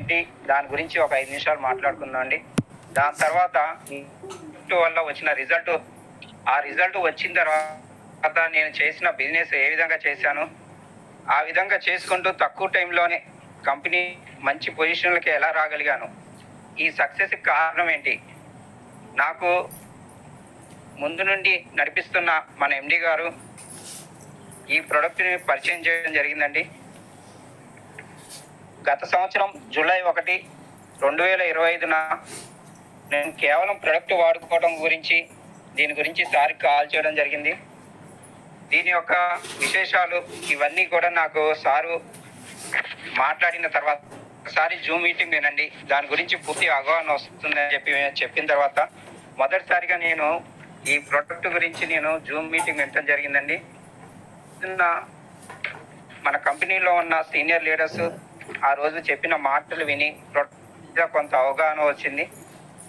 ఏంటి దాని గురించి ఒక 5 నిమిషాలు మాట్లాడుకుందాం అండి. దాని తర్వాత వల్ల వచ్చిన రిజల్ట్, ఆ రిజల్ట్ వచ్చిన తర్వాత నేను చేసిన బిజినెస్ ఏ విధంగా చేశాను, ఆ విధంగా చేసుకుంటూ తక్కువ టైంలోనే కంపెనీ మంచి పొజిషన్లకి ఎలా రాగలిగాను, ఈ సక్సెస్కి కారణం ఏంటి, నాకు ముందు నుండి నడిపిస్తున్న మన ఎండి గారు ఈ ప్రోడక్ట్ని పరిచయం చేయడం జరిగిందండి. గత సంవత్సరం జూలై 1, 2025న నేను కేవలం ప్రోడక్ట్ వాడుకోవడం గురించి దీని గురించి సార్కి కాల్ చేయడం జరిగింది. దీని యొక్క విశేషాలు ఇవన్నీ కూడా నాకు సారు మాట్లాడిన తర్వాత ఒకసారి జూమ్ మీటింగ్ వినండి, దాని గురించి పూర్తి అవగాహన వస్తుందని చెప్పిన తర్వాత మొదటిసారిగా నేను ఈ ప్రోడక్ట్ గురించి నేను జూమ్ మీటింగ్ వినడం జరిగిందండి. మన కంపెనీలో ఉన్న సీనియర్ లీడర్స్ ఆ రోజు చెప్పిన మాటలు విని కొంత అవగాహన వచ్చింది.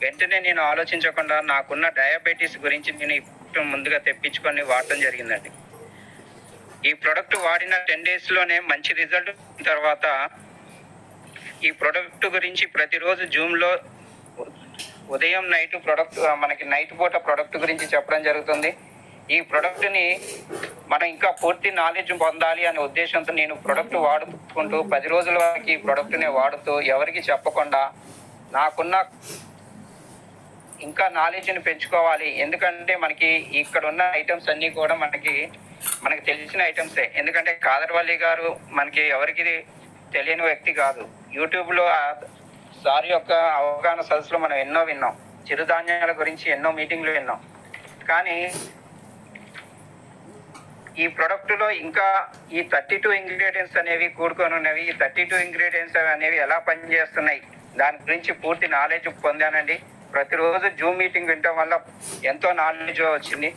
వెంటనే నేను ఆలోచించకుండా నాకున్న డయాబెటీస్ గురించి నేను ముందుగా తెప్పించుకొని వాడటం జరిగిందండి. ఈ ప్రోడక్ట్ వాడిన 10 డేస్లోనే మంచి రిజల్ట్ తర్వాత ఈ ప్రోడక్ట్ గురించి ప్రతిరోజు జూమ్లో ఉదయం నైట్ ప్రోడక్ట్ మనకి నైట్ పూట ప్రోడక్ట్ గురించి చెప్పడం జరుగుతుంది. ఈ ప్రోడక్ట్ని మనం ఇంకా పూర్తి నాలెడ్జ్ పొందాలి అనే ఉద్దేశంతో నేను ప్రోడక్ట్ వాడుకుంటూ 10 రోజుల వరకు ఈ ప్రోడక్ట్ని వాడుతూ ఎవరికి చెప్పకుండా నాకున్న ఇంకా నాలెడ్జ్ని పెంచుకోవాలి. ఎందుకంటే మనకి ఇక్కడ ఉన్న ఐటమ్స్ అన్నీ కూడా మనకి తెలిసిన ఐటమ్సే. ఎందుకంటే కాదర్వల్లి గారు మనకి ఎవరికి తెలియని వ్యక్తి కాదు. యూట్యూబ్లో సార్ యొక్క అవగాహన సదస్సులో మనం ఎన్నో విన్నాం, చిరుధాన్యాల గురించి ఎన్నో మీటింగ్లు విన్నాం. కానీ ఈ ప్రోడక్ట్లో ఇంకా ఈ 32 ఇంగ్రీడియంట్స్ అనేవి కూడుకొని ఉన్నవి. ఈ 32 ఇంగ్రీడియంట్స్ అనేవి ఎలా పనిచేస్తున్నాయి దాని గురించి పూర్తి నాలెడ్జ్ పొందానండి. ప్రతిరోజు జూమ్ మీటింగ్ వినటం వల్ల ఎంతో నాలెడ్జ్ వచ్చింది.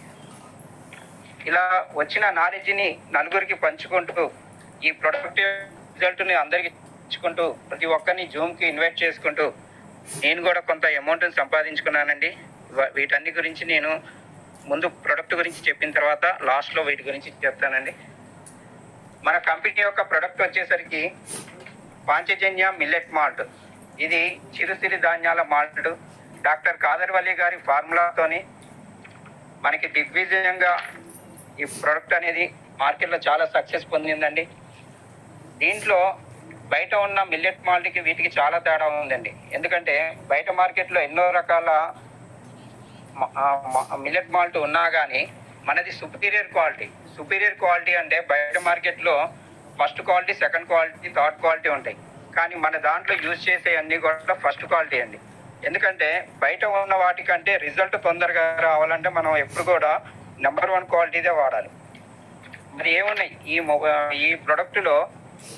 ఇలా వచ్చిన నాలెడ్జ్ని నలుగురికి పంచుకుంటూ ఈ ప్రొడక్ట్ రిజల్ట్ని అందరికి పంచుకుంటూ ప్రతి ఒక్కరిని జూమ్కి ఇన్వైట్ చేసుకుంటూ నేను కూడా కొంత అమౌంట్ని సంపాదించుకున్నానండి. వీటన్ని గురించి నేను ముందు ప్రొడక్ట్ గురించి చెప్పిన తర్వాత లాస్ట్లో వీటి గురించి చెప్తానండి. మన కంపెనీ యొక్క ప్రొడక్ట్ వచ్చేసరికి పాంచజన్య మిల్లెట్ మాల్ట్. ఇది చిరుసిరి ధాన్యాల మాల్ట్. డాక్టర్ కాదర్వల్లి గారి ఫార్ములాతోని మనకి దిగ్విజయంగా ఈ ప్రోడక్ట్ అనేది మార్కెట్లో చాలా సక్సెస్ పొందిందండి. దీంట్లో బయట ఉన్న మిల్లెట్ మాల్ట్కి వీటికి చాలా తేడా ఉందండి. ఎందుకంటే బయట మార్కెట్లో ఎన్నో రకాల మిల్లెట్ మాల్ట్ ఉన్నా కానీ మనది సుపీరియర్ క్వాలిటీ అంటే బయట మార్కెట్లో first quality, second quality, third quality ఉంటాయి. కానీ మన దాంట్లో యూజ్ చేసే అన్నీ కూడా ఫస్ట్ క్వాలిటీ అండి. ఎందుకంటే బయట ఉన్న వాటికంటే రిజల్ట్ తొందరగా రావాలంటే మనం ఎప్పుడు కూడా నెంబర్ 1 క్వాలిటీదే వాడాలి. మరి ఏమున్నాయి ఈ ప్రోడక్ట్లో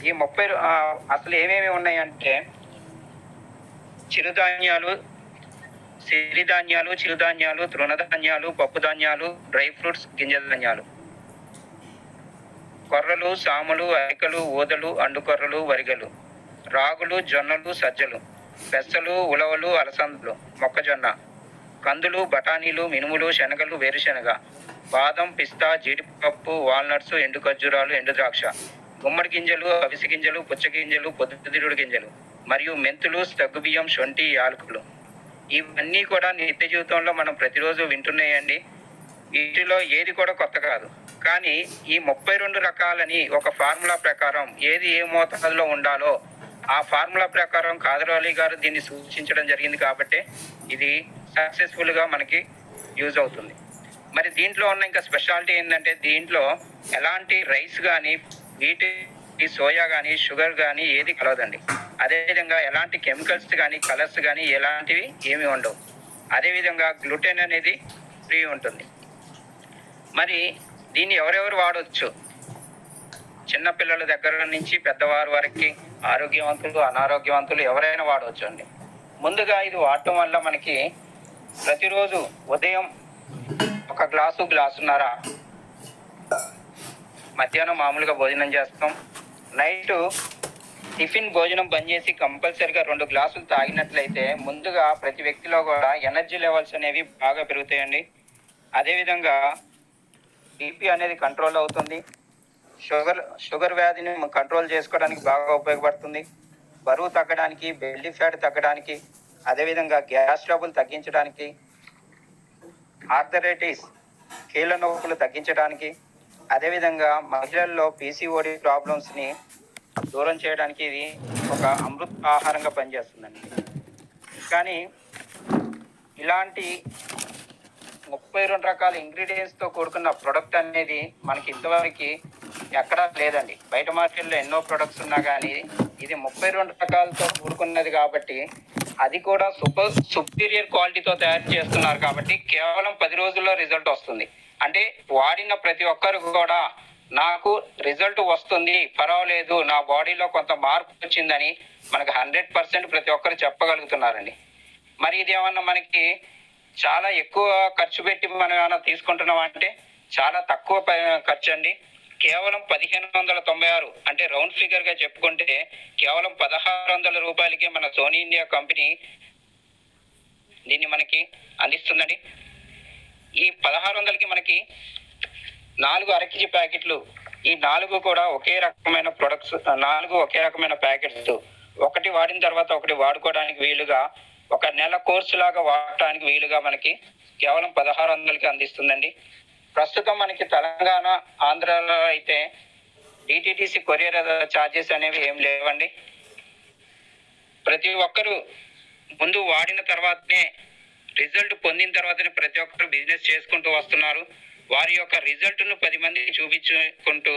ఈ 30 అసలు ఏమేమి ఉన్నాయంటే చిరుధాన్యాలు, సిరిధాన్యాలు, చిరుధాన్యాలు, తృణధాన్యాలు, పప్పు ధాన్యాలు, డ్రై ఫ్రూట్స్, గింజ ధాన్యాలు, కొర్రలు, సాములు, అరికలు, ఊదలు, అండుకొర్రలు, వరిగలు, రాగులు, జొన్నలు, సజ్జలు, పెసలు, ఉలవలు, అలసందలు, మొక్కజొన్న, కందులు, బఠానీలు, మినుములు, శనగలు, వేరుశనగ, బాదం, పిస్తా, జీడిపప్పు, వాల్నట్స్, ఎండు ఖర్జూరాలు, ఎండు ద్రాక్ష, గుమ్మడి గింజలు, అవిసి గింజలు, పుచ్చగింజలు, పొద్దుతిరుగుడు గింజలు మరియు మెంతులు, సగ్గుబియ్యం, శొంఠి, యాలకులు. ఇవన్నీ కూడా నిత్య జీవితంలో మనం ప్రతిరోజు వింటున్నాయండి. వీటిలో ఏది కూడా కొత్త కాదు. కానీ ఈ 32 రకాలని ఒక ఫార్ములా ప్రకారం ఏది ఏ మోతాదులో ఉండాలో ఆ ఫార్ములా ప్రకారం కాదర్వల్లి గారు దీన్ని సూచించడం జరిగింది. కాబట్టి ఇది సక్సెస్ఫుల్గా మనకి యూజ్ అవుతుంది. మరి దీంట్లో ఉన్న ఇంకా స్పెషాలిటీ ఏంటంటే దీంట్లో ఎలాంటి రైస్ కానీ, వీటి సోయా కానీ, షుగర్ కానీ ఏది కలవదండి. అదేవిధంగా ఎలాంటి కెమికల్స్ కానీ, కలర్స్ కానీ ఎలాంటివి ఏమి ఉండవు. అదేవిధంగా గ్లూటెన్ అనేది ఫ్రీ ఉంటుంది. మరి దీన్ని ఎవరెవరు వాడవచ్చు? చిన్నపిల్లల దగ్గర నుంచి పెద్దవారి వరకు, ఆరోగ్యవంతులు, అనారోగ్యవంతులు ఎవరైనా వాడవచ్చు అండి. ముందుగా ఇది వాడటం వల్ల మనకి ప్రతిరోజు ఉదయం ఒక గ్లాసున్నర, మధ్యాహ్నం మామూలుగా భోజనం చేస్తాం, నైట్ టిఫిన్ భోజనం బంద్ చేసి కంపల్సరిగా 2 గ్లాసులు తాగినట్లయితే ముందుగా ప్రతి వ్యక్తిలో కూడా ఎనర్జీ లెవెల్స్ అనేవి బాగా పెరుగుతాయండి. అదేవిధంగా బీపీ అనేది కంట్రోల్ అవుతుంది. షుగర్ వ్యాధిని కంట్రోల్ చేసుకోవడానికి బాగా ఉపయోగపడుతుంది. బరువు తగ్గడానికి, బెల్లీ ఫ్యాట్ తగ్గడానికి, అదేవిధంగా గ్యాస్ ట్రబుల్ తగ్గించడానికి, ఆర్థరైటిస్ కీళ్ళ నొప్పులు తగ్గించడానికి, అదేవిధంగా మహిళల్లో పీసీఓడి ప్రాబ్లమ్స్ని దూరం చేయడానికి ఇది ఒక అమృత ఆహారంగా పనిచేస్తుందండి. కానీ ఇలాంటి 32 రకాల ఇంగ్రీడియంట్స్తో కూడుకున్న ప్రొడక్ట్ అనేది మనకి ఇంతవరకు ఎక్కడా లేదండి. బయట మార్కెట్లో ఎన్నో ప్రొడక్ట్స్ ఉన్నా కానీ ఇది 32 రకాలతో కూడుకున్నది కాబట్టి, అది కూడా సుపీరియర్ క్వాలిటీతో తయారు చేస్తున్నారు కాబట్టి కేవలం 10 రోజుల్లో రిజల్ట్ వస్తుంది. అంటే వాడిన ప్రతి ఒక్కరు కూడా నాకు రిజల్ట్ వస్తుంది, పర్వాలేదు, నా బాడీలో కొంత మార్పు వచ్చిందని మనకు 100% ప్రతి ఒక్కరు చెప్పగలుగుతున్నారండి. మరి ఇది ఏమన్నా మనకి చాలా ఎక్కువ ఖర్చు పెట్టి మనం ఏమైనా తీసుకుంటున్నాం అంటే చాలా తక్కువ ఖర్చు అండి. కేవలం 1596, అంటే రౌండ్ ఫిగర్గా చెప్పుకుంటే కేవలం 1600 రూపాయలకి మన సోనీ ఇండియా కంపెనీ దీన్ని మనకి అందిస్తుందండి. ఈ 1600కి మనకి 4 అరకేజీ ప్యాకెట్లు, ఈ 4 కూడా ఒకే రకమైన ప్రొడక్ట్స్, 4 ఒకే రకమైన ప్యాకెట్స్, ఒకటి వాడిన తర్వాత ఒకటి వాడుకోవడానికి వీలుగా, ఒక నెల కోర్సు లాగా వాడటానికి వీలుగా మనకి కేవలం 1600కి అందిస్తుందండి. ప్రస్తుతం మనకి తెలంగాణ, ఆంధ్రాలో అయితే డిటిడిసి కొరియర్ ఛార్జెస్ అనేవి ఏం లేవండి. ప్రతి ఒక్కరూ ముందు వాడిన తర్వాతనే, రిజల్ట్ పొందిన తర్వాతనే ప్రతి ఒక్కరు బిజినెస్ చేసుకుంటూ వస్తున్నారు. వారి యొక్క రిజల్ట్ను 10 మందికి చూపించుకుంటూ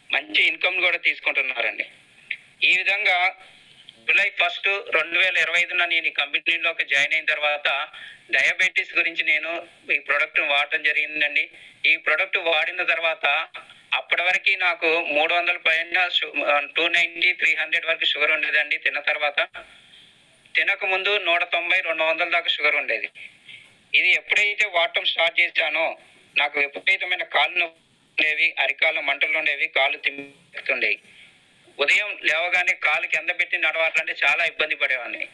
మంచి ఇన్కమ్ కూడా తీసుకుంటున్నారండి. ఈ విధంగా జూలై 1, 2025 నేను ఈ కంపెనీలోకి జాయిన్ అయిన తర్వాత డయాబెటీస్ గురించి నేను ఈ ప్రోడక్ట్ వాడటం జరిగిందండి. ఈ ప్రోడక్ట్ వాడిన తర్వాత అప్పటి వరకు నాకు 300 పైన 290, 300 వరకు షుగర్ ఉండేదండి. తిన్న తర్వాత, తినక ముందు 190, 200 దాకా షుగర్ ఉండేది. ఇది ఎప్పుడైతే వాడటం స్టార్ట్ చేశానో నాకు విపరీతమైన కాళ్ళు నొప్పి, అరికాళ్ళు మంటలు ఉండేవి, కాళ్ళు తిమ్ముతుండేవి. ఉదయం లేవగానే కాలు కింద పెట్టి నడవాలంటే చాలా ఇబ్బంది పడేవాడిని.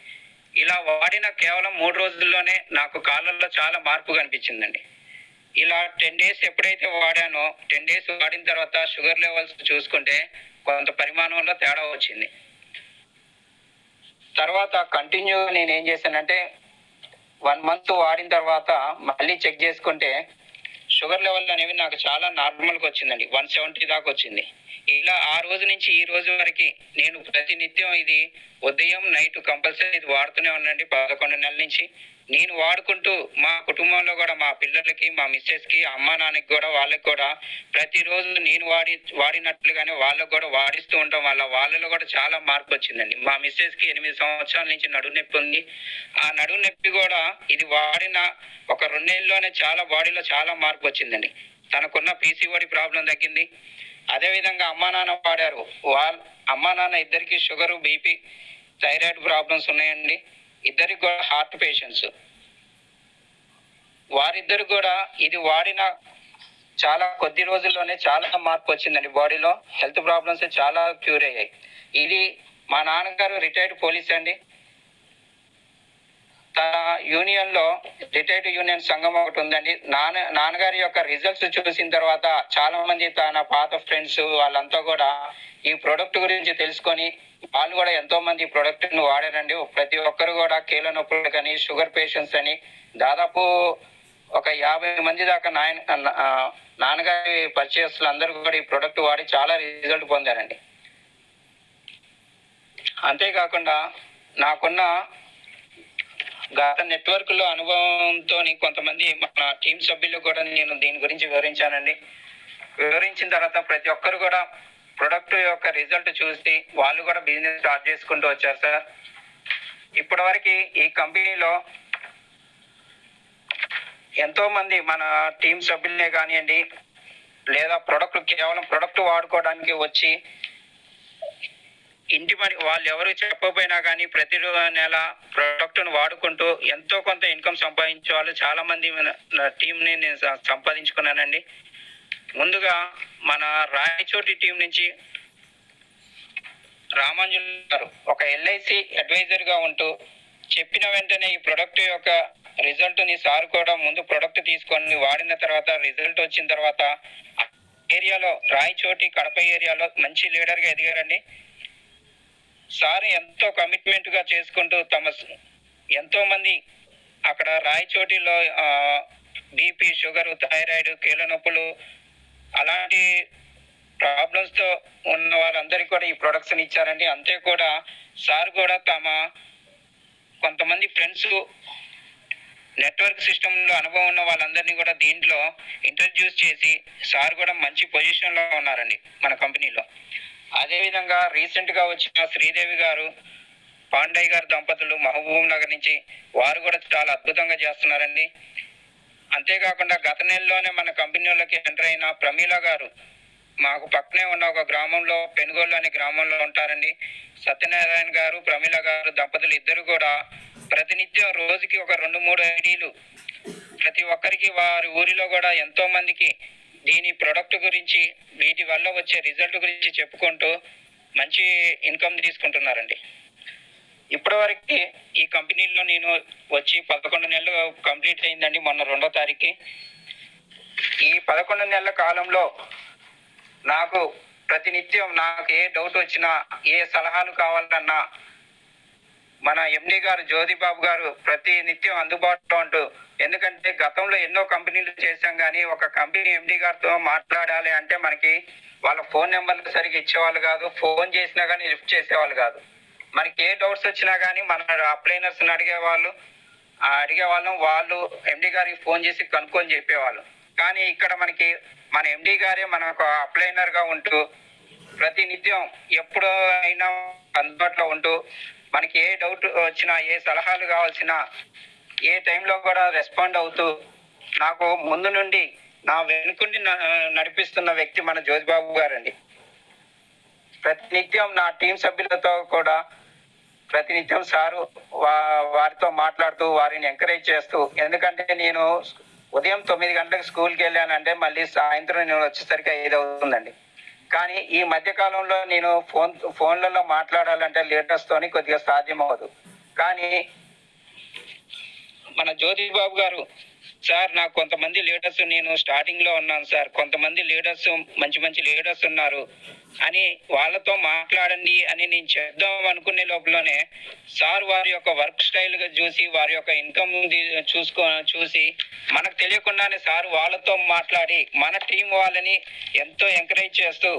ఇలా వాడిన కేవలం 3 రోజుల్లోనే నాకు కాళ్ళల్లో చాలా మార్పు కనిపించిందండి. ఇలా 10 డేస్ ఎప్పుడైతే వాడానో, 10 డేస్ వాడిన తర్వాత షుగర్ లెవెల్స్ చూసుకుంటే కొంత పరిమాణంలో తేడా వచ్చింది. తర్వాత కంటిన్యూగా నేను ఏం చేశానంటే 1 మంత్ వాడిన తర్వాత మళ్ళీ చెక్ చేసుకుంటే షుగర్ లెవెల్ అనేవి నాకు చాలా నార్మల్గా వచ్చిందండి. 170 దాకా వచ్చింది. ఇలా ఆ రోజు నుంచి ఈ రోజు వరకు నేను ప్రతినిత్యం ఇది ఉదయం నైట్ కంపల్సరీ ఇది వాడుతూనే ఉన్నానండి. 11 నెలల నుంచి నేను వాడుకుంటూ మా కుటుంబంలో కూడా, మా పిల్లలకి, మా మిస్సెస్కి, అమ్మా నాన్నకి కూడా, వాళ్ళకి కూడా ప్రతిరోజు నేను వాడినట్లుగానే వాళ్ళకు కూడా వాడిస్తూ ఉంటాం వల్ల వాళ్ళలో కూడా చాలా మార్పు వచ్చిందండి. మా మిస్సెస్కి 8 సంవత్సరాల నుంచి నడుము నొప్పి ఉంది. ఆ నడుము నొప్పి కూడా ఇది వాడిన ఒక 2 నెలల్లోనే చాలా బాడీలో చాలా మార్పు వచ్చిందండి. తనకున్న పీసీఓడి ప్రాబ్లం తగ్గింది. అదేవిధంగా అమ్మా నాన్న వాడారు. అమ్మా నాన్న ఇద్దరికి షుగరు, బీపీ, థైరాయిడ్ ప్రాబ్లమ్స్ ఉన్నాయండి. ఇద్దరికి కూడా హార్ట్ పేషెంట్స్. వారిద్దరు కూడా ఇది వాడిన చాలా కొద్ది రోజుల్లోనే చాలా మార్పు వచ్చిందండి. బాడీలో హెల్త్ ప్రాబ్లమ్స్ చాలా క్యూర్ అయ్యాయి. ఇది మా నాన్నగారు రిటైర్డ్ పోలీస్ అండి. తన యూనియన్లో రిటైర్డ్ యూనియన్ సంఘం ఒకటి ఉందండి. నాన్నగారి యొక్క రిజల్ట్స్ చూసిన తర్వాత చాలా మంది తన పాత ఫ్రెండ్స్ వాళ్ళంతా కూడా ఈ ప్రోడక్ట్ గురించి తెలుసుకొని వాళ్ళు కూడా ఎంతో మంది ఈ ప్రోడక్ట్ను వాడారండి. ప్రతి ఒక్కరు కూడా కీళ్ళ నొప్పులు కానీ, షుగర్ పేషెంట్స్ అని దాదాపు ఒక 50 మంది దాకా నాన్నగారి పరిచయస్తులు అందరూ కూడా ఈ ప్రోడక్ట్ వాడి చాలా రిజల్ట్ పొందారండి. అంతేకాకుండా నాకున్న గత నెట్వర్క్లో అనుభవంతో కొంతమంది మన టీం సభ్యులు కూడా నేను దీని గురించి వివరించానండి. వివరించిన తర్వాత ప్రతి ఒక్కరు కూడా ప్రొడక్ట్ యొక్క రిజల్ట్ చూసి వాళ్ళు కూడా బిజినెస్ స్టార్ట్ చేసుకుంటూ వచ్చారు సార్. ఇప్పటి వరకు ఈ కంపెనీలో ఎంతో మంది మన టీం సభ్యులనే కానివ్వండి, లేదా కేవలం ప్రొడక్ట్ వాడుకోవడానికి వచ్చి ఇంటి పని వాళ్ళు ఎవరు చెప్పకపోయినా కానీ ప్రతి నెల ప్రొడక్ట్ను వాడుకుంటూ ఎంతో కొంత ఇన్కమ్ సంపాదించే వాళ్ళు చాలా మంది టీంని నేను సంపాదించుకున్నానండి. ముందుగా మన రాయచోటి టీం నుంచి రామాంజులు గారు ఒక ఎల్ఐసి అడ్వైజర్గా ఉంటూ చెప్పిన వెంటనే ఈ ప్రొడక్ట్ యొక్క రిజల్ట్ని సార్ కూడా ముందు ప్రొడక్ట్ తీసుకొని వాడిన తర్వాత రిజల్ట్ వచ్చిన తర్వాత ఏరియాలో రాయచోటి, కడప ఏరియాలో మంచి లీడర్గా ఎదిగారండి. సార్ ఎంతో కమిట్మెంట్గా చేసుకుంటూ ఎంతో మంది అక్కడ రాయచోటిలో బీపీ, షుగరు, థైరాయిడ్, కీళ్ళ నొప్పులు అలాంటి ప్రాబ్లమ్స్తో ఉన్న వాళ్ళందరికీ కూడా ఈ ప్రొడక్ట్స్ని ఇచ్చారండి. అంతే కూడా సార్ కూడా కొంతమంది ఫ్రెండ్స్ నెట్వర్క్ సిస్టంలో అనుభవం ఉన్న వాళ్ళందరినీ కూడా దీంట్లో ఇంట్రడ్యూస్ చేసి సార్ కూడా మంచి పొజిషన్లో ఉన్నారండి మన కంపెనీలో. అదేవిధంగా రీసెంట్గా వచ్చిన శ్రీదేవి గారు, పాండయ్య గారు దంపతులు మహబూబ్ నగర్ నుంచి, వారు కూడా చాలా అద్భుతంగా చేస్తున్నారండి. అంతేకాకుండా గత నెలలోనే మన కంపెనీలోకి ఎంటర్ అయిన ప్రమీల గారు మాకు పక్కనే ఉన్న ఒక గ్రామంలో, పెనుగోళ్ళు అనే గ్రామంలో ఉంటారండి. సత్యనారాయణ గారు, ప్రమీల గారు దంపతులు ఇద్దరు కూడా ప్రతినిత్యం రోజుకి ఒక 2-3 ఐడీలు ప్రతి ఒక్కరికి వారి ఊరిలో కూడా ఎంతో మందికి దీని ప్రొడక్ట్ గురించి, వీటి వల్ల వచ్చే రిజల్ట్ గురించి చెప్పుకుంటూ మంచి ఇన్కమ్ తీసుకుంటున్నారండి. ఇప్పటివరకు ఈ కంపెనీలో నేను వచ్చి 11 నెలలు కంప్లీట్ అయిందండి. మొన్న 2వ తారీఖుకి. ఈ 11 నెలల కాలంలో నాకు ప్రతినిత్యం నాకు ఏ డౌట్ వచ్చినా, ఏ సలహాలు కావాలన్నా మన ఎండి గారు జ్యోతిబాబు గారు ప్రతి నిత్యం అందుబాటులో ఉంటూ, ఎందుకంటే గతంలో ఎన్నో కంపెనీలు చేశాం కానీ ఒక కంపెనీ ఎండి గారితో మాట్లాడాలి అంటే మనకి వాళ్ళ ఫోన్ నెంబర్లు సరిగ్గా ఇచ్చేవాళ్ళు కాదు. ఫోన్ చేసినా కానీ లిఫ్ట్ చేసేవాళ్ళు కాదు. మనకి ఏ డౌట్స్ వచ్చినా కానీ మన అప్లైనర్స్ని అడిగేవాళ్ళం. వాళ్ళు ఎండి గారికి ఫోన్ చేసి కనుక్కొని చెప్పేవాళ్ళు. కానీ ఇక్కడ మనకి మన ఎండి గారే మనకు అప్లైనర్గా ఉంటూ ప్రతి నిత్యం ఎప్పుడు అయినా అందుబాటులో ఉంటూ మనకి ఏ డౌట్ వచ్చినా, ఏ సలహాలు కావాల్సిన ఏ టైంలో కూడా రెస్పాండ్ అవుతూ నాకు ముందు నుండి నా వెనుకుండి నడిపిస్తున్న వ్యక్తి మన జ్యోతిబాబు గారండి. ప్రతినిత్యం నా టీం సభ్యులతో కూడా ప్రతినిత్యం సారు వారితో మాట్లాడుతూ వారిని ఎంకరేజ్ చేస్తూ, ఎందుకంటే నేను ఉదయం 9 గంటలకు స్కూల్కి వెళ్ళానంటే మళ్ళీ సాయంత్రం నేను వచ్చేసరికి 5 అవుతుందండి. కానీ ఈ మధ్యకాలంలో నేను ఫోన్లలో మాట్లాడాలంటే లీడర్స్తోని కొద్దిగా సాధ్యం అవ్వదు. కానీ మన జ్యోతిబాబు గారు, సార్ నాకు కొంతమంది లీడర్స్, నేను స్టార్టింగ్లో ఉన్నాను సార్, కొంతమంది లీడర్స్ మంచి లీడర్స్ ఉన్నారు అని వాళ్ళతో మాట్లాడండి అని నేను చెప్దాం అనుకునే లోపలనే సార్ వారి యొక్క వర్క్ స్టైల్గా చూసి, వారి యొక్క ఇన్కమ్ చూసి మనకు తెలియకుండానే సార్ వాళ్ళతో మాట్లాడి మన టీం వాళ్ళని ఎంతో ఎంకరేజ్ చేస్తూ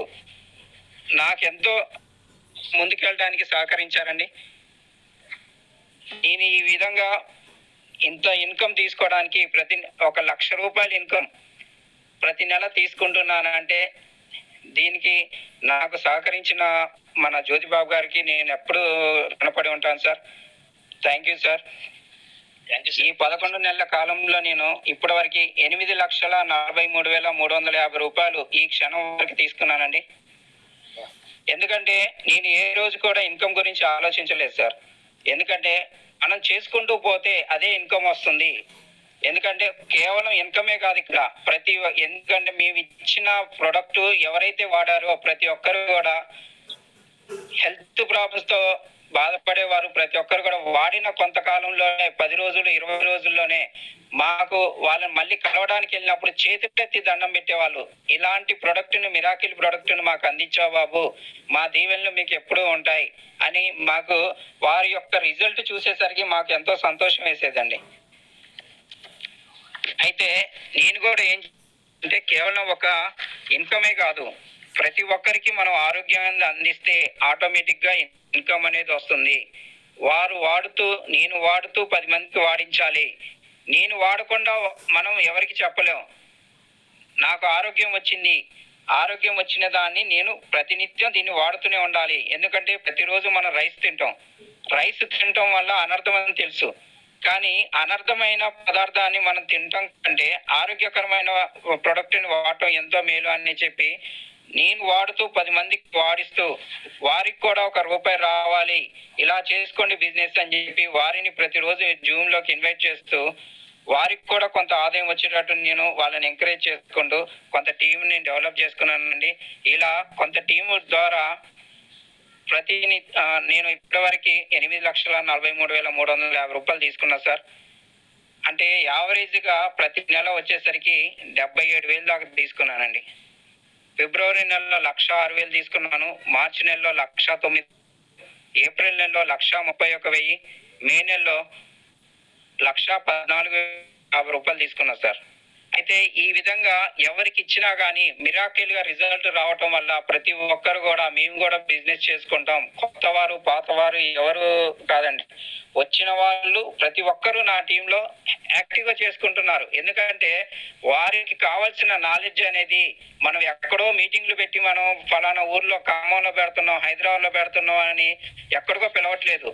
నాకెంతో ముందుకెళ్ళడానికి సహకరించారండి. నేను ఈ విధంగా ఇంత ఇన్కమ్ తీసుకోవడానికి 1,00,000 రూపాయల ఇన్కమ్ ప్రతి నెల తీసుకుంటున్నానంటే దీనికి నాకు సహకరించిన మన జ్యోతిబాబు గారికి నేను ఎప్పుడూ రుణపడి ఉంటాను సార్. Thank you sir. ఈ 11 నెలల కాలంలో నేను ఇప్పటివరకు 8,43,350 రూపాయలు ఈ క్షణం వరకు తీసుకున్నానండి. ఎందుకంటే నేను ఏ రోజు కూడా ఇన్కమ్ గురించి ఆలోచించలేదు సార్. ఎందుకంటే మనం చేసుకుంటూ పోతే అదే ఇన్కమ్ వస్తుంది. ఎందుకంటే కేవలం ఇన్కమే కాదు ఇక్కడ ఎందుకంటే మేము ఇచ్చిన ప్రొడక్ట్ ఎవరైతే వాడారో ప్రతి ఒక్కరు కూడా హెల్త్ ప్రాబ్లమ్స్తో బాధపడేవారు. ప్రతి ఒక్కరు కూడా వాడిన కొంతకాలంలోనే 10 రోజులు 20 రోజుల్లోనే మాకు వాళ్ళని మళ్ళీ కలవడానికి వెళ్ళినప్పుడు చేతులెత్తి దండం పెట్టేవాళ్ళు. ఇలాంటి ప్రొడక్ట్ని, మిరాకిల్ ప్రొడక్ట్ని మాకు అందించావు బాబు, మా దీవెనలు మీకు ఎప్పుడూ ఉంటాయి అని మాకు వారి యొక్క రిజల్ట్ చూసేసరికి మాకు ఎంతో సంతోషం వేసేదండి. అయితే నేను కూడా అంటే కేవలం ఒక ఇన్కమే కాదు, ప్రతి ఒక్కరికి మనం ఆరోగ్యాన్ని అందిస్తే ఆటోమేటిక్గా ఇన్కమ్ అనేది వస్తుంది. నేను వాడుతూ 10 మందికి వాడించాలి. నేను వాడకుండా మనం ఎవరికి చెప్పలేం. నాకు ఆరోగ్యం వచ్చిన దాన్ని నేను ప్రతినిత్యం దీన్ని వాడుతూనే ఉండాలి. ఎందుకంటే ప్రతిరోజు మనం రైస్ తినటం వల్ల అనర్థం అని తెలుసు. కానీ అనర్థమైన పదార్థాన్ని మనం తినటం కంటే ఆరోగ్యకరమైన ప్రొడక్ట్ని వాడటం ఎంతో మేలు అని చెప్పి నేను వాడుతూ 10 మందికి వాడిస్తూ వారికి కూడా ₹1 రావాలి, ఇలా చేసుకోండి బిజినెస్ అని చెప్పి వారిని ప్రతిరోజు జూమ్లోకి ఇన్వైట్ చేస్తూ వారికి కూడా కొంత ఆదాయం వచ్చేటట్టు నేను వాళ్ళని ఎంకరేజ్ చేసుకుంటూ కొంత టీంని డెవలప్ చేసుకున్నానండి. ఇలా కొంత టీము ద్వారా నేను ఇప్పటివరకు 8,43,350 రూపాయలు తీసుకున్నా సార్. అంటే యావరేజ్గా ప్రతి నెల వచ్చేసరికి 77,000 దాకా తీసుకున్నానండి. ఫిబ్రవరి నెలలో 1,06,000 తీసుకున్నాను, మార్చి నెలలో 1,09,000, ఏప్రిల్ నెలలో 1,31,000, మే నెలలో 1,14,50 తీసుకున్నా సార్. అయితే ఈ విధంగా ఎవరికి ఇచ్చినా కానీ మిరాకిల్ గా రిజల్ట్ రావటం వల్ల ప్రతి ఒక్కరు కూడా మేము కూడా బిజినెస్ చేసుకుంటాం. కొత్తవారు పాతవారు ఎవరు కాదండి, వచ్చిన వాళ్ళు ప్రతి ఒక్కరూ నా టీంలో యాక్టివ్ గా చేసుకుంటున్నారు. ఎందుకంటే వారికి కావాల్సిన నాలెడ్జ్ అనేది మనం ఎక్కడో మీటింగ్లు పెట్టి మనం ఫలానా ఊర్లో ఖమ్మంలో పెడుతున్నాం, హైదరాబాద్ లో పెడుతున్నాం అని ఎక్కడికో పిలవట్లేదు.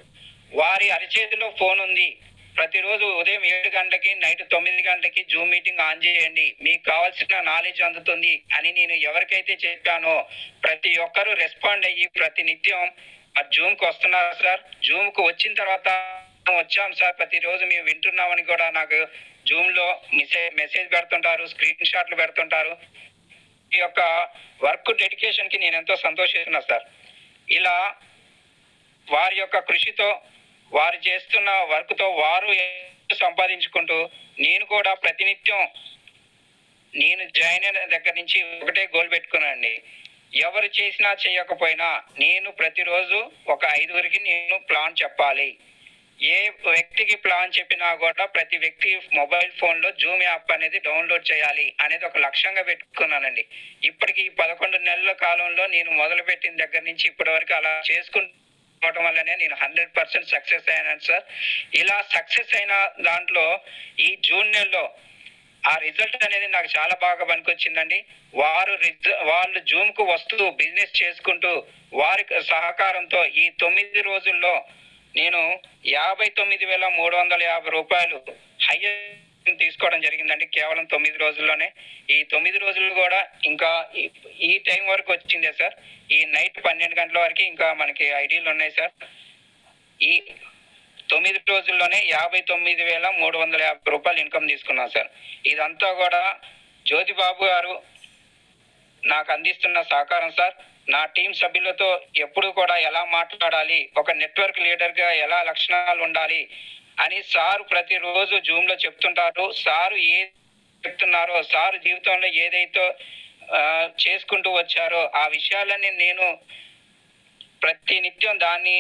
వారి అరిచేతిలో ఫోన్ ఉంది. ప్రతిరోజు ఉదయం 7 గంటలకి నైట్ 9 గంటలకి జూమ్ మీటింగ్ ఆన్ చేయండి, మీకు కావాల్సిన నాలెడ్జ్ అందుతుంది అని నేను ఎవరికైతే చెప్పానో ప్రతి ఒక్కరూ రెస్పాండ్ అయ్యి ప్రతి నిత్యం ఆ జూమ్ కు వస్తున్నారు సార్. జూమ్ కు వచ్చిన తర్వాత వచ్చాం సార్, ప్రతిరోజు మేము వింటున్నామని కూడా నాకు జూమ్ లో మెసేజ్ పెడుతుంటారు, స్క్రీన్ షాట్లు పెడుతుంటారు. ఈ యొక్క వర్క్ డెడికేషన్ కి నేను ఎంతో సంతోషిస్తున్నా సార్. ఇలా వారి యొక్క కృషితో వారు చేస్తున్న వర్క్ తో వారు సంపాదించుకుంటూ నేను కూడా ప్రతినిత్యం నేను జాయిన్ అయిన దగ్గర నుంచి ఒకటే గోల్ పెట్టుకున్నానండి. ఎవరు చేసినా చేయకపోయినా నేను ప్రతిరోజు ఒక 5గురికి నేను ప్లాన్ చెప్పాలి. ఏ వ్యక్తికి ప్లాన్ చెప్పినా కూడా ప్రతి వ్యక్తి మొబైల్ ఫోన్ లో జూమ్ యాప్ అనేది డౌన్లోడ్ చేయాలి అనేది ఒక లక్ష్యంగా పెట్టుకున్నానండి. ఇప్పటికి 11 నెలల కాలంలో నేను మొదలు పెట్టిన దగ్గర నుంచి ఇప్పటి వరకు అలా చేసుకోవడం వల్లనే నేను 100% సక్సెస్ అయ్యాను సార్. ఇలా సక్సెస్ అయిన దాంట్లో ఈ జూన్ నెలలో ఆ రిజల్ట్ అనేది నాకు చాలా బాగా పనికొచ్చిందండి. వాళ్ళు జూమ్ కు వస్తూ బిజినెస్ చేసుకుంటూ వారి సహకారంతో ఈ 9 రోజుల్లో నేను 59,350 రూపాయలు హైయెస్ట్ తీసుకోవడం జరిగిందండి కేవలం 9 రోజుల్లోనే. ఈ 9 రోజులు కూడా ఇంకా ఈ టైం వరకు వచ్చిందే సార్. ఈ నైట్ 12 గంటల వరకు ఇంకా మనకి ఐడీలు ఉన్నాయి సార్. ఈ 9 రోజుల్లోనే 59,350 రూపాయలు ఇన్కమ్ తీసుకున్నాను సార్. ఇదంతా కూడా జ్యోతిబాబు గారు నాకు అందిస్తున్న సహకారం సార్. నా టీం సభ్యులతో ఎప్పుడు కూడా ఎలా మాట్లాడాలి, ఒక నెట్వర్క్ లీడర్ గా ఎలా లక్షణాలు ఉండాలి అని సార్ ప్రతిరోజు జూమ్ లో చెప్తుంటారు. సారు ఏ చెప్తున్నారో, సారు జీవితంలో ఏదైతే చేసుకుంటూ వచ్చారో ఆ విషయాలన్నీ నేను ప్రతి నిత్యం దాన్ని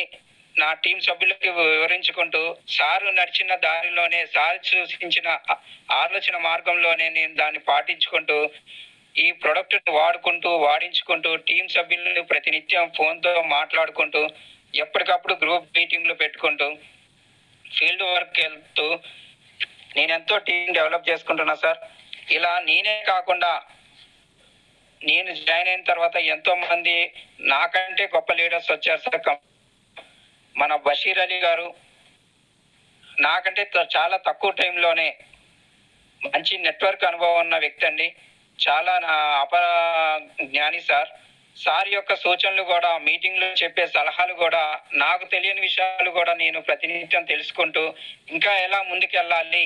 నా టీం సభ్యులకి వివరించుకుంటూ సారు నడిచిన దారిలోనే, సారు సూచించిన ఆలోచన మార్గంలోనే నేను దాన్ని పాటించుకుంటూ ఈ ప్రొడక్ట్ వాడించుకుంటూ టీం సభ్యులను ప్రతినిత్యం ఫోన్తో మాట్లాడుకుంటూ ఎప్పటికప్పుడు గ్రూప్ మీటింగ్లు పెట్టుకుంటూ ఫీల్డ్ వర్క్ వెళ్తూ నేను ఎంతో టీం డెవలప్ చేసుకుంటున్నా సార్. ఇలా నేనే కాకుండా నేను జాయిన్ అయిన తర్వాత ఎంతో మంది నాకంటే గొప్ప లీడర్స్ వచ్చారు సార్. మన బషీర్ అలీ గారు నాకంటే చాలా తక్కువ టైంలోనే మంచి నెట్వర్క్ అనుభవం ఉన్న వ్యక్తి అండి. చాలా నా జ్ఞాని సార్. సార్ యొక్క సూచనలు కూడా, మీటింగ్ లో చెప్పే సలహాలు కూడా, నాకు తెలియని విషయాలు కూడా నేను ప్రతినిత్యం తెలుసుకుంటూ ఇంకా ఎలా ముందుకెళ్ళాలి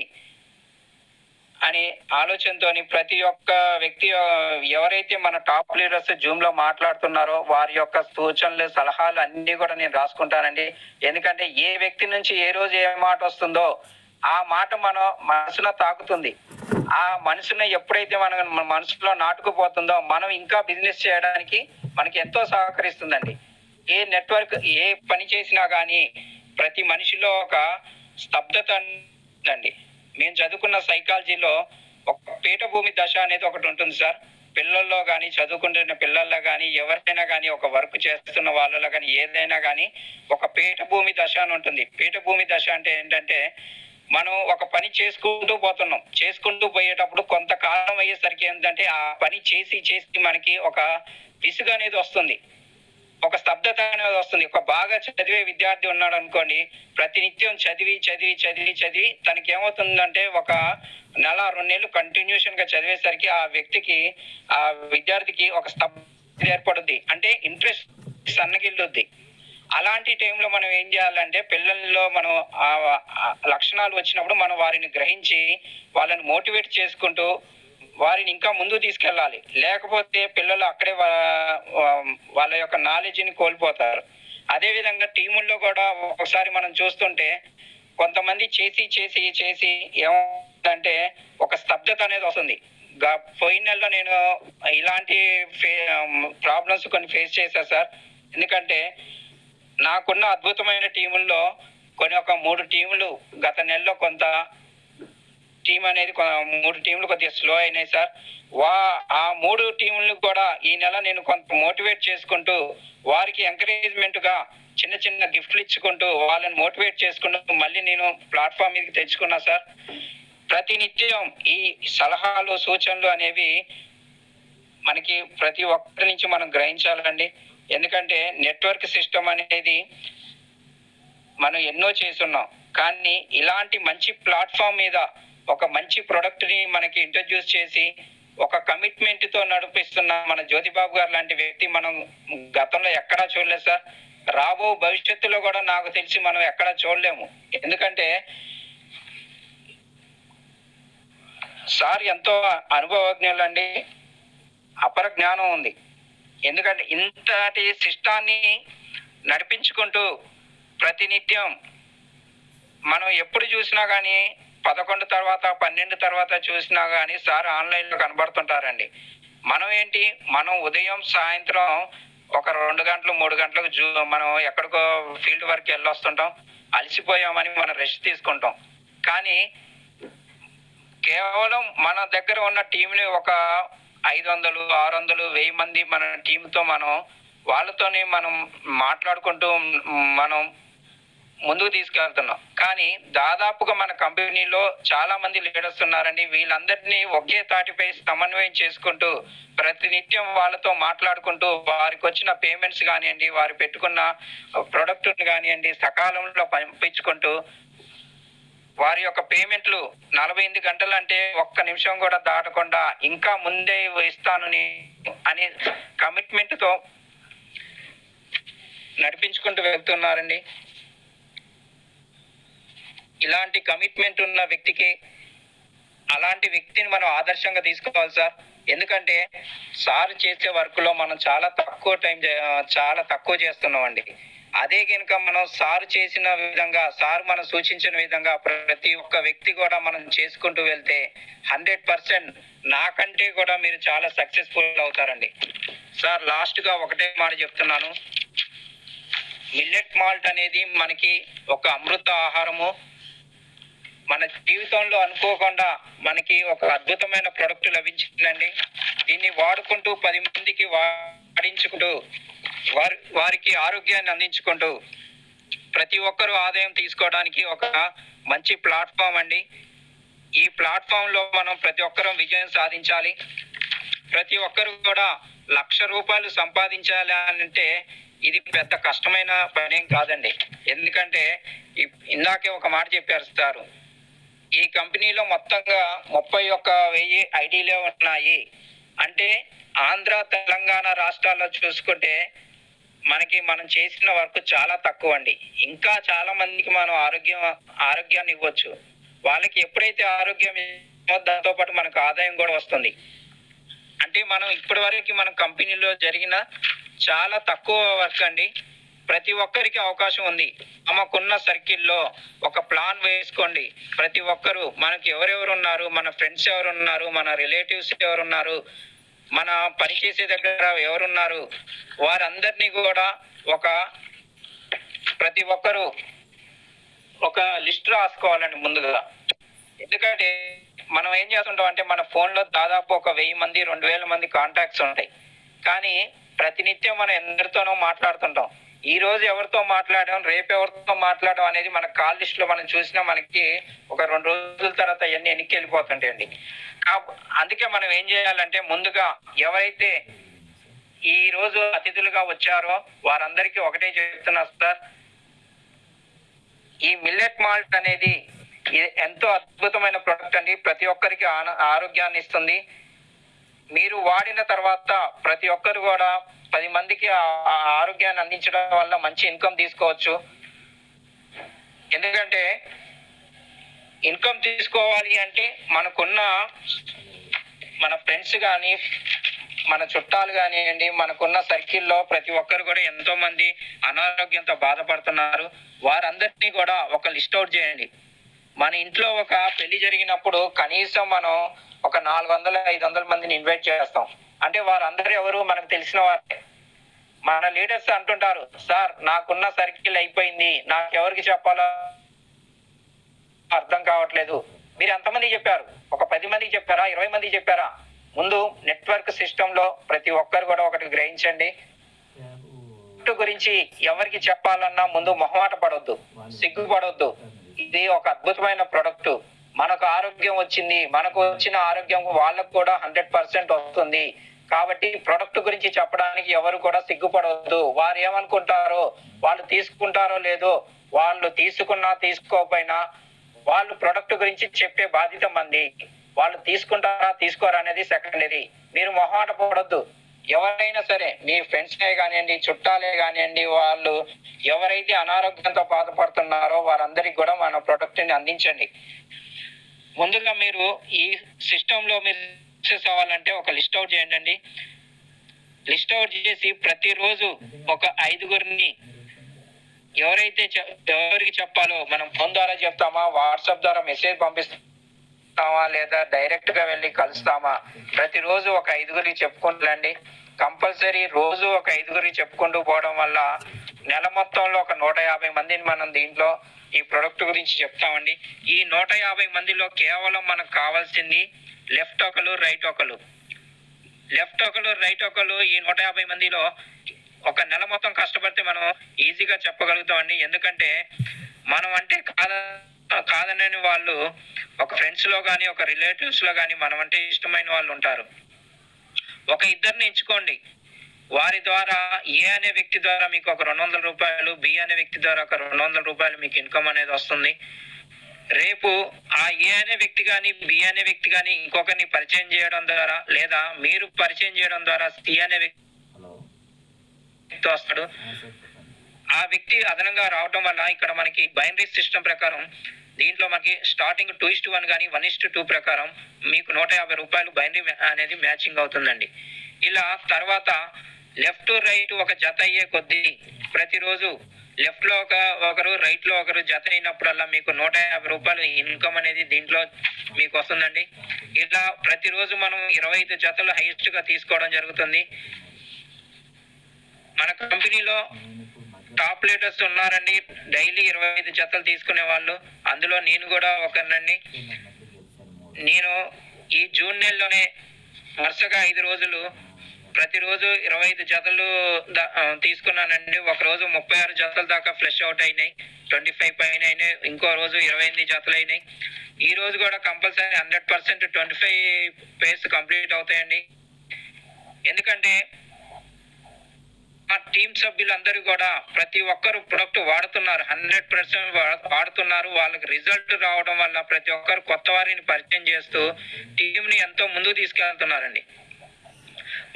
అని ఆలోచనతోని ప్రతి ఒక్క వ్యక్తి ఎవరైతే మన టాప్ లీడర్స్ జూమ్ లో మాట్లాడుతున్నారో వారి యొక్క సూచనలు సలహాలు అన్ని కూడా నేను రాసుకుంటానండి. ఎందుకంటే ఏ వ్యక్తి నుంచి ఏ రోజు ఏ మాట వస్తుందో ఆ మాట మన మనసున తాకుతుంది. ఆ మనసుని ఎప్పుడైతే మన మనసులో నాటుకుపోతుందో మనం ఇంకా బిజినెస్ చేయడానికి మనకి ఎంతో సహకరిస్తుందండి. ఏ నెట్వర్క్ ఏ పని చేసినా కానీ ప్రతి మనిషిలో ఒక స్తబ్దత అండి. మేము చదువుకున్న సైకాలజీలో ఒక పీఠభూమి దశ అనేది ఒకటి ఉంటుంది సార్. పిల్లల్లో కానీ, చదువుకుంటున్న పిల్లల్లో కానీ, ఎవరైనా కానీ, ఒక వర్క్ చేస్తున్న వాళ్ళలో కానీ, ఏదైనా కానీ ఒక పీఠభూమి దశ అని ఉంటుంది. పీఠభూమి దశ అంటే ఏంటంటే మనం ఒక పని చేసుకుంటూ పోయేటప్పుడు కొంతకాలం అయ్యేసరికి ఏంటంటే ఆ పని చేసి మనకి ఒక విసుగు అనేది వస్తుంది, ఒక స్తబ్దత అనేది వస్తుంది. ఒక బాగా చదివే విద్యార్థి ఉన్నాడు అనుకోండి, ప్రతినిత్యం చదివి తనకి ఏమవుతుందంటే ఒక నెల 2 నెలలు కంటిన్యూషన్ గా చదివేసరికి ఆ వ్యక్తికి, ఆ విద్యార్థికి ఒక స్తబ్దత ఏర్పడుద్ది, అంటే ఇంట్రెస్ట్ సన్నగిల్లుద్ది. అలాంటి టైంలో మనం ఏం చేయాలంటే పిల్లల్లో మనం ఆ లక్షణాలు వచ్చినప్పుడు మనం వారిని గ్రహించి వాళ్ళని మోటివేట్ చేసుకుంటూ వారిని ఇంకా ముందు తీసుకెళ్ళాలి. లేకపోతే పిల్లలు అక్కడే వాళ్ళ యొక్క నాలెడ్జ్ని కోల్పోతారు. అదే విధంగా టీముల్లో కూడా ఒకసారి మనం చూస్తుంటే కొంతమంది చేసి ఏమంటే ఒక స్తబ్దత అనేది వస్తుంది. పోయిన నెలలో నేను ఇలాంటి ప్రాబ్లమ్స్ కొన్ని ఫేస్ చేశా సార్. ఎందుకంటే నాకున్న అద్భుతమైన టీముల్లో ఒక 3 టీములు గత నెలలో కొంత టీం అనేది 3 టీంలు కొద్దిగా స్లో అయినాయి సార్. ఆ 3 టీంలు కూడా ఈ నెల నేను కొంత మోటివేట్ చేసుకుంటూ వారికి ఎంకరేజ్మెంట్గా చిన్న చిన్న గిఫ్ట్లు ఇచ్చుకుంటూ వాళ్ళని మోటివేట్ చేసుకుంటూ మళ్ళీ నేను ప్లాట్ఫామ్ మీదకి తెచ్చుకున్నా సార్. ప్రతినిత్యం ఈ సలహాలు సూచనలు అనేవి మనకి ప్రతి ఒక్కరి నుంచి మనం గ్రహించాలండి. ఎందుకంటే నెట్వర్క్ సిస్టమ్ అనేది మనం ఎన్నో చేస్తున్నాం, కానీ ఇలాంటి మంచి ప్లాట్ఫామ్ మీద ఒక మంచి ప్రొడక్ట్ని మనకి ఇంట్రడ్యూస్ చేసి ఒక కమిట్మెంట్తో నడిపిస్తున్న మన జ్యోతిబాబు గారు లాంటి వ్యక్తి మనం గతంలో ఎక్కడా చూడలేదు సార్. రాబో భవిష్యత్తులో కూడా నాకు తెలిసి మనం ఎక్కడా చూడలేము. ఎందుకంటే సార్ ఎంతో అనుభవజ్ఞులండి, అపర జ్ఞానం ఉంది. ఎందుకంటే ఇంతటి సిస్టాన్ని నడిపించుకుంటూ ప్రతినిత్యం మనం ఎప్పుడు చూసినా కానీ 11 తర్వాత 12 తర్వాత చూసినా కానీ సార్ ఆన్లైన్లో కనబడుతుంటారండి. మనం ఏంటి, మనం ఉదయం సాయంత్రం ఒక 2 గంటలు 3 గంటలకు మనం ఎక్కడికో ఫీల్డ్ వర్క్ వెళ్ళొస్తుంటాం, అలసిపోయామని మనం రెస్ట్ తీసుకుంటాం. కానీ కేవలం మన దగ్గర ఉన్న టీంని ఒక 500, 600, 1000 మంది మన టీంతో మనం వాళ్ళతోనే మనం మాట్లాడుకుంటూ మనం ముందుకు తీసుకెళ్తున్నాం. కానీ దాదాపుగా మన కంపెనీలో చాలా మంది లీడర్స్ ఉన్నారండి. వీళ్ళందరినీ ఒకే తాటిపై సమన్వయం చేసుకుంటూ ప్రతినిత్యం వాళ్ళతో మాట్లాడుకుంటూ వారికి వచ్చిన పేమెంట్స్ కానివ్వండి, వారు పెట్టుకున్న ప్రొడక్ట్ని కానివ్వండి సకాలంలో పంపించుకుంటూ వారి యొక్క పేమెంట్లు 48 గంటలు అంటే 1 నిమిషం కూడా దాటకుండా ఇంకా ముందే ఇస్తాను అని కమిట్మెంట్తో నడిపించుకుంటూ వెళ్తున్నారండి. ఇలాంటి కమిట్మెంట్ ఉన్న వ్యక్తికి, అలాంటి వ్యక్తిని మనం ఆదర్శంగా తీసుకోవాలి సార్. ఎందుకంటే సార్ చేసే వర్క్లో మనం చాలా తక్కువ చేస్తున్నామండి. అదే కనుక మనం సార్ చేసిన విధంగా, సార్ మనం సూచించిన విధంగా ప్రతి ఒక్క వ్యక్తి కూడా మనం చేసుకుంటూ వెళ్తే 100% నాకంటే కూడా మీరు చాలా సక్సెస్ఫుల్ అవుతారండి సార్. లాస్ట్గా ఒకటే మాట చెప్తున్నాను, మిల్లెట్ మాల్ట్ అనేది మనకి ఒక అమృత ఆహారము. మన జీవితంలో అనుకోకుండా మనకి ఒక అద్భుతమైన ప్రొడక్ట్ లభించిందండి. దీన్ని వాడుకుంటూ 10 మందికి వాడించుకుంటూ వారికి ఆరోగ్యాన్ని అందించుకుంటూ ప్రతి ఒక్కరూ ఆదాయం తీసుకోవడానికి ఒక మంచి ప్లాట్ఫామ్ అండి. ఈ ప్లాట్ఫామ్లో మనం ప్రతి ఒక్కరూ విజయం సాధించాలి. ప్రతి ఒక్కరు కూడా ₹1,00,000 సంపాదించాలి అంటే ఇది పెద్ద కష్టమైన పనేం కాదండి. ఎందుకంటే ఇందాకే ఒక మాట చెప్పారు సార్, ఈ కంపెనీలో మొత్తంగా 31,000 ఐడీలే ఉన్నాయి. అంటే ఆంధ్ర తెలంగాణ రాష్ట్రాల్లో చూసుకుంటే మనం చేసిన వర్క్ చాలా తక్కువ అండి. ఇంకా చాలా మందికి మనం ఆరోగ్యాన్ని ఇవ్వచ్చు. వాళ్ళకి ఎప్పుడైతే ఆరోగ్యం దాంతో పాటు మనకు ఆదాయం కూడా వస్తుంది. అంటే మనం ఇప్పటి వరకు మన కంపెనీలో జరిగిన చాలా తక్కువ వర్క్ అండి. ప్రతి ఒక్కరికి అవకాశం ఉంది. తమకున్న సర్కిల్లో ఒక ప్లాన్ వేసుకోండి. ప్రతి ఒక్కరు మనకి ఎవరెవరు ఉన్నారు, మన ఫ్రెండ్స్ ఎవరున్నారు, మన రిలేటివ్స్ ఎవరున్నారు, మన పనిచేసే దగ్గర ఎవరున్నారు, వారందరినీ కూడా ప్రతి ఒక్కరు ఒక లిస్ట్ రాసుకోవాలండి ముందుగా. ఎందుకంటే మనం ఏం చేస్తుంటాం అంటే మన ఫోన్లో దాదాపు ఒక 1000 మంది 2000 మంది కాంటాక్ట్స్ ఉంటాయి. కానీ ప్రతినిత్యం మనం ఎందరితోనో మాట్లాడుతుంటాం. ఈ రోజు ఎవరితో మాట్లాడడం, రేపు ఎవరితో మాట్లాడడం అనేది మన కాల్ లిస్ట్లో మనం చూసినా మనకి ఒక 2 రోజుల తర్వాత అవన్నీ వెనక్కి వెళ్ళిపోతుంటాయండి. అందుకే మనం ఏం చేయాలంటే ముందుగా ఎవరైతే ఈ రోజు అతిథులుగా వచ్చారో వారందరికీ ఒకటే చెప్తున్నా సార్, ఈ మిల్లెట్ మాల్ట్ అనేది ఎంతో అద్భుతమైన ప్రొడక్ట్ అండి. ప్రతి ఒక్కరికి ఆరోగ్యాన్ని ఇస్తుంది. మీరు వాడిన తర్వాత ప్రతి ఒక్కరు కూడా 10 మందికి ఆరోగ్యాన్ని అందించడం వల్ల మంచి ఇన్కమ్ తీసుకోవచ్చు. ఎందుకంటే ఇన్కమ్ తీసుకోవాలి అంటే మన ఫ్రెండ్స్ కానీ మన చుట్టాలు కానివ్వండి, మనకున్న సర్కిల్లో ప్రతి ఒక్కరు కూడా ఎంతో మంది అనారోగ్యంతో బాధపడుతున్నారు. వారందరినీ కూడా ఒక లిస్ట్ అవుట్ చేయండి. మన ఇంట్లో ఒక పెళ్లి జరిగినప్పుడు కనీసం మనం ఒక 400-500 మందిని ఇన్వైట్ చేస్తాం. అంటే వారందరూ ఎవరు, మనకు తెలిసిన వారే. మన లీడర్స్ అంటుంటారు, సార్ నాకున్న సర్కిల్ అయిపోయింది, నాకెవరికి చెప్పాలో అర్థం కావట్లేదు. మీరు ఎంతమంది చెప్పారు? ఒక 10 మందికి చెప్పారా? 20 మందికి చెప్పారా? ముందు నెట్వర్క్ సిస్టమ్ లో ప్రతి ఒక్కరు కూడా ఒకటి గ్రహించండి, గురించి ఎవరికి చెప్పాలన్నా ముందు మొహమాట పడొద్దు, సిగ్గుపడొద్దు. ఇది ఒక అద్భుతమైన ప్రొడక్ట్. మనకు ఆరోగ్యం వచ్చింది, మనకు వచ్చిన ఆరోగ్యం వాళ్ళకు కూడా 100% వస్తుంది. కాబట్టి ప్రొడక్ట్ గురించి చెప్పడానికి ఎవరు కూడా సిగ్గుపడవద్దు. వారు ఏమనుకుంటారో, వాళ్ళు తీసుకుంటారో లేదో, వాళ్ళు తీసుకున్నా తీసుకోకపోయినా వాళ్ళు ప్రొడక్ట్ గురించి చెప్పే బాధ్యత మంది. వాళ్ళు తీసుకుంటారా తీసుకోరా అనేది సెకండరీ. మీరు మొహమాట పడొద్దు. ఎవరైనా సరే, మీ ఫ్రెండ్స్నే కానివ్వండి, చుట్టాలే కానివ్వండి, వాళ్ళు ఎవరైతే అనారోగ్యంతో బాధపడుతున్నారో వారందరికి కూడా మన ప్రొడక్ట్ ని అందించండి. ముందుగా మీరు ఈ సిస్టమ్ లో మీరు సక్సెస్ అవ్వాలంటే ఒక లిస్ట్ అవుట్ చేయండి. లిస్ట్ అవుట్ చేసి ప్రతిరోజు ఒక 5గురిని ఎవరైతే ఎవరికి చెప్పాలో మనం ఫోన్ ద్వారా చెప్తామా, వాట్సాప్ ద్వారా మెసేజ్ పంపిస్తామా, లేదా డైరెక్ట్ గా వెళ్ళి కలుస్తామా, ప్రతిరోజు ఒక 5గురికి చెప్పుకుంటుండండి. కంపల్సరీ రోజు ఒక 5గురికి చెప్పుకుంటూ పోవడం వల్ల నెల మొత్తంలో ఒక 150 మందిని మనం దీంట్లో ఈ ప్రొడక్ట్ గురించి చెప్తామండి. ఈ 150 మందిలో కేవలం మనకు కావాల్సింది లెఫ్ట్ ఒకరు, రైట్ ఒకరు. లెఫ్ట్ ఒకరు, రైట్ ఒకరు. ఈ 150 మందిలో ఒక నెల మొత్తం కష్టపడితే మనం ఈజీగా చెప్పగలుగుతామండి. ఎందుకంటే మనం అంటే కాదనని వాళ్ళు ఒక ఫ్రెండ్స్ లో కానీ, ఒక రిలేటివ్స్ లో కానీ మనం అంటే ఇష్టమైన వాళ్ళు ఉంటారు. ఒక 2 ఎంచుకోండి. వారి ద్వారా ఏ అనే వ్యక్తి ద్వారా మీకు ఒక 200 రూపాయలు, బి అనే వ్యక్తి ద్వారా ఒక 200 రూపాయలు మీకు ఇన్కమ్ అనేది వస్తుంది. రేపు ఆ ఏ అనే వ్యక్తి కానీ, బి అనే వ్యక్తి కానీ ఇంకొకరిని పరిచయం చేయడం ద్వారా, లేదా మీరు పరిచయం చేయడం ద్వారా సి అనే వ్యక్తి వస్తాడు. ఆ వ్యక్తి అదనంగా రావటం వల్ల ఇక్కడ మనకి బైనరీ సిస్టమ్ ప్రకారం దీంట్లో మనకి స్టార్టింగ్ 2:1 కానీ 1:2 ప్రకారం మీకు 150 రూపాయలు బైనరీ అనేది మ్యాచింగ్ అవుతుందండి. ఇలా తర్వాత లెఫ్ట్ రైట్ ఒక జత అయ్యే కొద్దీ ప్రతిరోజు లెఫ్ట్ లో ఒకరు, రైట్ లో ఒకరు జత అయినప్పుడల్లా మీకు 150 రూపాయలు ఇన్కమ్ అనేది దీంట్లో మీకు వస్తుందండి. ఇలా ప్రతిరోజు మనం 25 జతలు హైయెస్ట్ గా తీసుకోవడం జరుగుతుంది. మన కంపెనీలో టాప్ లీడర్స్ ఉన్నారండి, డైలీ 25 జతలు తీసుకునే వాళ్ళు. అందులో నేను కూడా ఒకరినండి. నేను ఈ జూన్ నెలలోనే వరుసగా 5 రోజులు ప్రతిరోజు 25 జతలు తీసుకున్నానండి. ఒక రోజు 36 జతల దాకా ఫ్లెష్ అవుట్ అయినాయి, 25 పైన అయినాయి, ఇంకో రోజు 28 జతలు అయినాయి. ఈ రోజు కూడా కంపల్సరీ 100% 25 పేస్ కంప్లీట్ అవుతాయండి. ఎందుకంటే మా టీం సభ్యులందరూ కూడా ప్రతి ఒక్కరు ప్రొడక్ట్ వాడుతున్నారు, 100% వాడుతున్నారు. వాళ్ళకి రిజల్ట్ రావడం వల్ల ప్రతి ఒక్కరు కొత్త వారిని పరిచయం చేస్తూ టీం ని ఎంతో ముందుకు తీసుకెళ్తున్నారండి.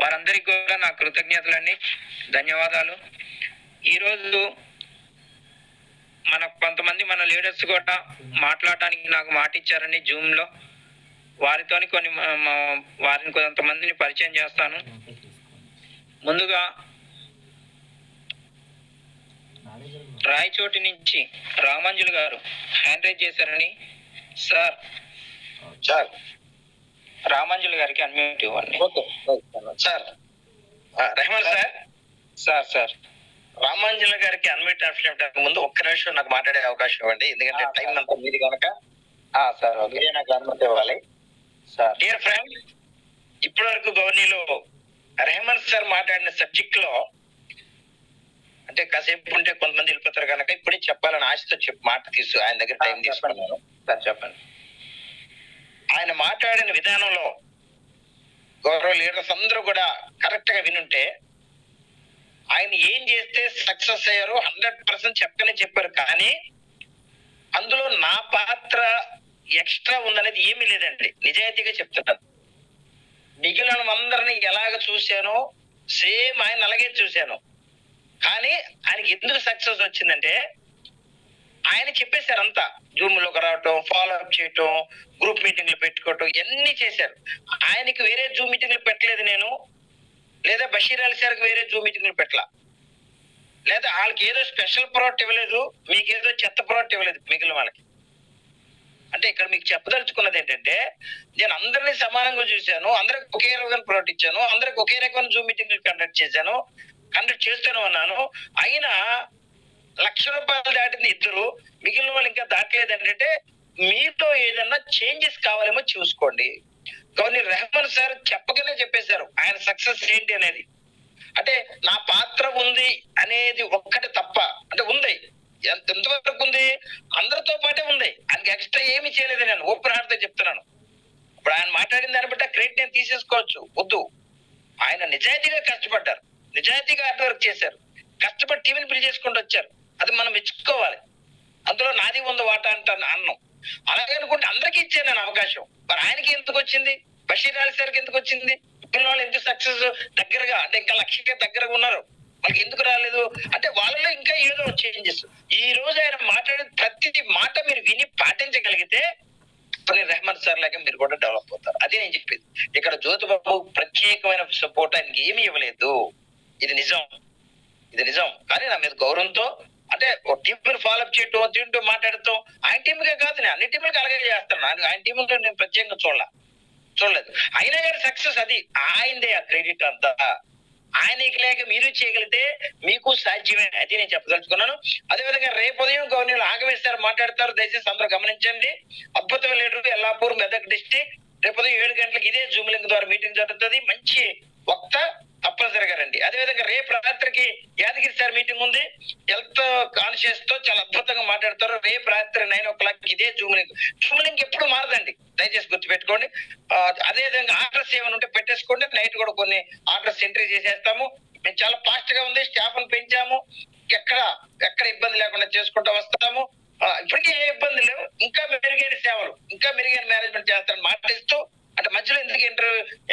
వారందరికీ కూడా నా కృతజ్ఞతలండి, ధన్యవాదాలు. ఈరోజు కొంతమంది మన లీడర్స్ కూడా మాట్లాడడానికి నాకు మాట ఇచ్చారండి జూమ్ లో. వారితోని వారిని కొంతమందిని పరిచయం చేస్తాను. ముందుగా రాయచోటి నుంచి రామంజులు గారు హ్యాండ్ రైజ్ చేశారని. సార్ రామంజులు గారికి అన్మ్యూట్ ఇవ్వండి. సార్ రెహమాన్ సార్ రామాంజలి గారికి అన్మ్యూట్ ముందు ఒక్క నిమిషం నాకు మాట్లాడే అవకాశం ఇవ్వండి, ఎందుకంటే టైం అంతా మీది కనుక. సార్ మీరే నాకు అనుమతి ఇవ్వాలి. సార్ డియర్ ఫ్రెండ్, ఇప్పటి వరకు గవర్నీలో రెహమాన్ సార్ మాట్లాడిన సబ్జెక్ట్ లో అంటే కాసేపు ఉంటే కొంతమంది వెళ్ళిపోతారు కనుక ఇప్పుడే చెప్పాలని ఆశతో మాట ఆయన దగ్గర టైం తీసుకున్నాను. సార్ చెప్పండి. ఆయన మాట్లాడిన విధానంలో గౌరవ లీడర్స్ అందరూ కూడా కరెక్ట్ గా వినుంటే ఆయన ఏం చేస్తే సక్సెస్ అయ్యారో 100% చెప్పారు. కానీ అందులో నా పాత్ర ఎక్స్ట్రా ఉందనేది ఏమీ లేదండి, నిజాయితీగా చెప్తున్నాను. మిగిలిన అందరినీ ఎలాగ చూశానో సేమ్ ఆయన అలాగే చూశాను. కానీ ఆయనకి ఎందుకు సక్సెస్ వచ్చిందంటే ఆయన చెప్పేశారు అంతా. జూమ్ లోకి రావటం, ఫాలో అప్ చేయటం, గ్రూప్ మీటింగ్లు పెట్టుకోవటం ఇవన్నీ చేశారు. ఆయనకి వేరే జూమ్ మీటింగ్లు పెట్టలేదు నేను, లేదా బషీర్ అలీ సార్కి వేరే జూమ్ మీటింగ్లు పెట్టలా, లేదా వాళ్ళకి ఏదో స్పెషల్ ప్రోడక్ట్ ఇవ్వలేదు, మీకేదో చెత్త ప్రోడక్ట్ ఇవ్వలేదు మిగిలిన వాళ్ళకి. అంటే ఇక్కడ మీకు చెప్పదలుచుకున్నది ఏంటంటే నేను అందరినీ సమానంగా చూశాను, అందరికి ఒకే రకమైన ప్రోడక్ట్ ఇచ్చాను, అందరికి ఒకే రకమైన జూమ్ మీటింగ్లు కండక్ట్ చేశాను. కండక్ట్ చేస్తూనే ఉన్నాను. అయినా ₹1,00,000 దాటింది ఇద్దరు, మిగిలిన వాళ్ళు ఇంకా దాటలేదు. ఏంటంటే మీతో ఏదన్నా చేంజెస్ కావాలేమో చూసుకోండి. గవర్నర్ రెహమాన్ సార్ చెప్పగానే చెప్పేశారు ఆయన సక్సెస్ ఏంటి అనేది. అంటే నా పాత్ర ఉంది అనేది ఒక్కటి తప్ప, అంటే ఉంది, ఎంతవరకు ఉంది, అందరితో పాటే ఉంది, ఆయనకి ఎక్స్ట్రా ఏమి చేయలేదు. నేను ఓపెన్ హార్ట్ తో చెప్తున్నాను. ఇప్పుడు ఆయన మాట్లాడిన దాన్ని బట్టి క్రెడిట్ నేను తీసేసుకోవచ్చు, వద్దు. ఆయన నిజాయితీగా కష్టపడ్డారు, నిజాయితీగా హార్డ్ వర్క్ చేశారు, కష్టపడి టీవీని బిల్డ్ చేసుకుంటూ వచ్చారు. అది మనం మెచ్చుకోవాలి. అందులో నాది ఉంది వాటా అంటాను అన్నం. అలాగే అనుకుంటే అందరికీ ఇచ్చాను నేను అవకాశం. మరి ఆయనకి ఎందుకు వచ్చింది, బషీర్ అలీ సార్కి ఎందుకు వచ్చింది, మిగిలిన వాళ్ళు ఎందుకు సక్సెస్ దగ్గరగా, అంటే ఇంకా 1,00,000 దగ్గరగా ఉన్నారు, వాళ్ళకి ఎందుకు రాలేదు అంటే వాళ్ళలో ఇంకా ఏదో చేంజెస్. ఈ రోజు ఆయన మాట్లాడే ప్రతి మాట మీరు విని పాటించగలిగితే రెహమాన్ సార్ లాగా మీరు కూడా డెవలప్ అవుతారు. అదే నేను చెప్పేది. ఇక్కడ జ్యోతిబాబు ప్రత్యేకమైన సపోర్ట్ ఆయనకి ఏమీ ఇవ్వలేదు. ఇది నిజం, ఇది నిజం. కానీ నా మీద గౌరవంతో, అంటే ఒక టీం ఫాలోఅప్ చేయటం, తింటూ మాట్లాడటం, ఆయన టీంకే కాదు, నేను అన్ని టీంలకు అలాగే చేస్తాను. ఆయన టీంలో నేను ప్రత్యేకంగా చూడలేదు. అయినా కానీ సక్సెస్ అది ఆయనదే, ఆ క్రెడిట్ అంతా ఆయనకి లేక మీరు చేయగలిగితే మీకు సాధ్యమే. అది నేను చెప్పదలుచుకున్నాను. అదేవిధంగా రేపు ఉదయం గవర్నర్ ఆగమేశారు మాట్లాడతారు, దయచేసి అందరూ గమనించండి. అద్భుతమైన లీడర్, ఎల్లాపూర్ మెదక్ డిస్ట్రిక్ట్. రేపు ఉదయం 7 గంటలకు ఇదే జూమ్ లింక్ ద్వారా మీటింగ్ జరుగుతుంది. మంచి వక్త తప్పనిసరిగా రండి. అదేవిధంగా రేపు రాత్రికి యాదగిరి సార్ మీటింగ్ ఉంది, హెల్త్ కాన్షియస్ తో చాలా అద్భుతంగా మాట్లాడతారు. రేపు రాత్రి 9 o'clock ఇదే జూమ్ లింక్ ఎప్పుడు మారదండి, దయచేసి గుర్తుపెట్టుకోండి. అదేవిధంగా ఆర్డర్స్ ఏమైనా ఉంటే పెట్టేసుకోండి. నైట్ కూడా కొన్ని ఆర్డర్స్ ఎంట్రీ చేసేస్తాము. మేము చాలా ఫాస్ట్ గా ఉంది, స్టాఫ్ ను పెంచాము, ఎక్కడ ఇబ్బంది లేకుండా చేసుకుంటూ వస్తాము. ఇప్పటికీ ఏ ఇబ్బంది లేవు. ఇంకా మెరుగైన సేవలు, ఇంకా మెరుగైన మేనేజ్మెంట్ చేస్తారని మాట్లాడిస్తూ, అంటే మధ్యలో ఎందుకు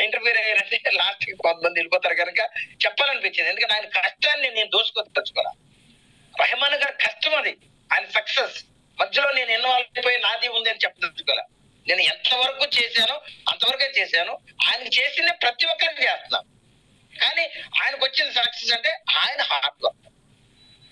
ఇంటర్ఫీర్ అయ్యారంటే లాస్ట్ కి కొంతమంది వెళ్ళిపోతారు కనుక చెప్పాలనిపించింది. ఎందుకంటే ఆయన కష్టాన్ని నేను దోసుకొచ్చుకోవాలి. రెహమాన్ గారి కష్టం అది, ఆయన సక్సెస్ మధ్యలో నేను ఇన్వాల్వ్ అయిపోయి నాది ఉంది అని చెప్పదలుచుకోవాలి. నేను ఎంతవరకు చేశానో అంతవరకే చేశాను. ఆయనకి చేసింది ప్రతి ఒక్కరికి చేస్తున్నాను. కానీ ఆయనకు వచ్చిన సక్సెస్ అంటే ఆయన హార్డ్ వర్క్,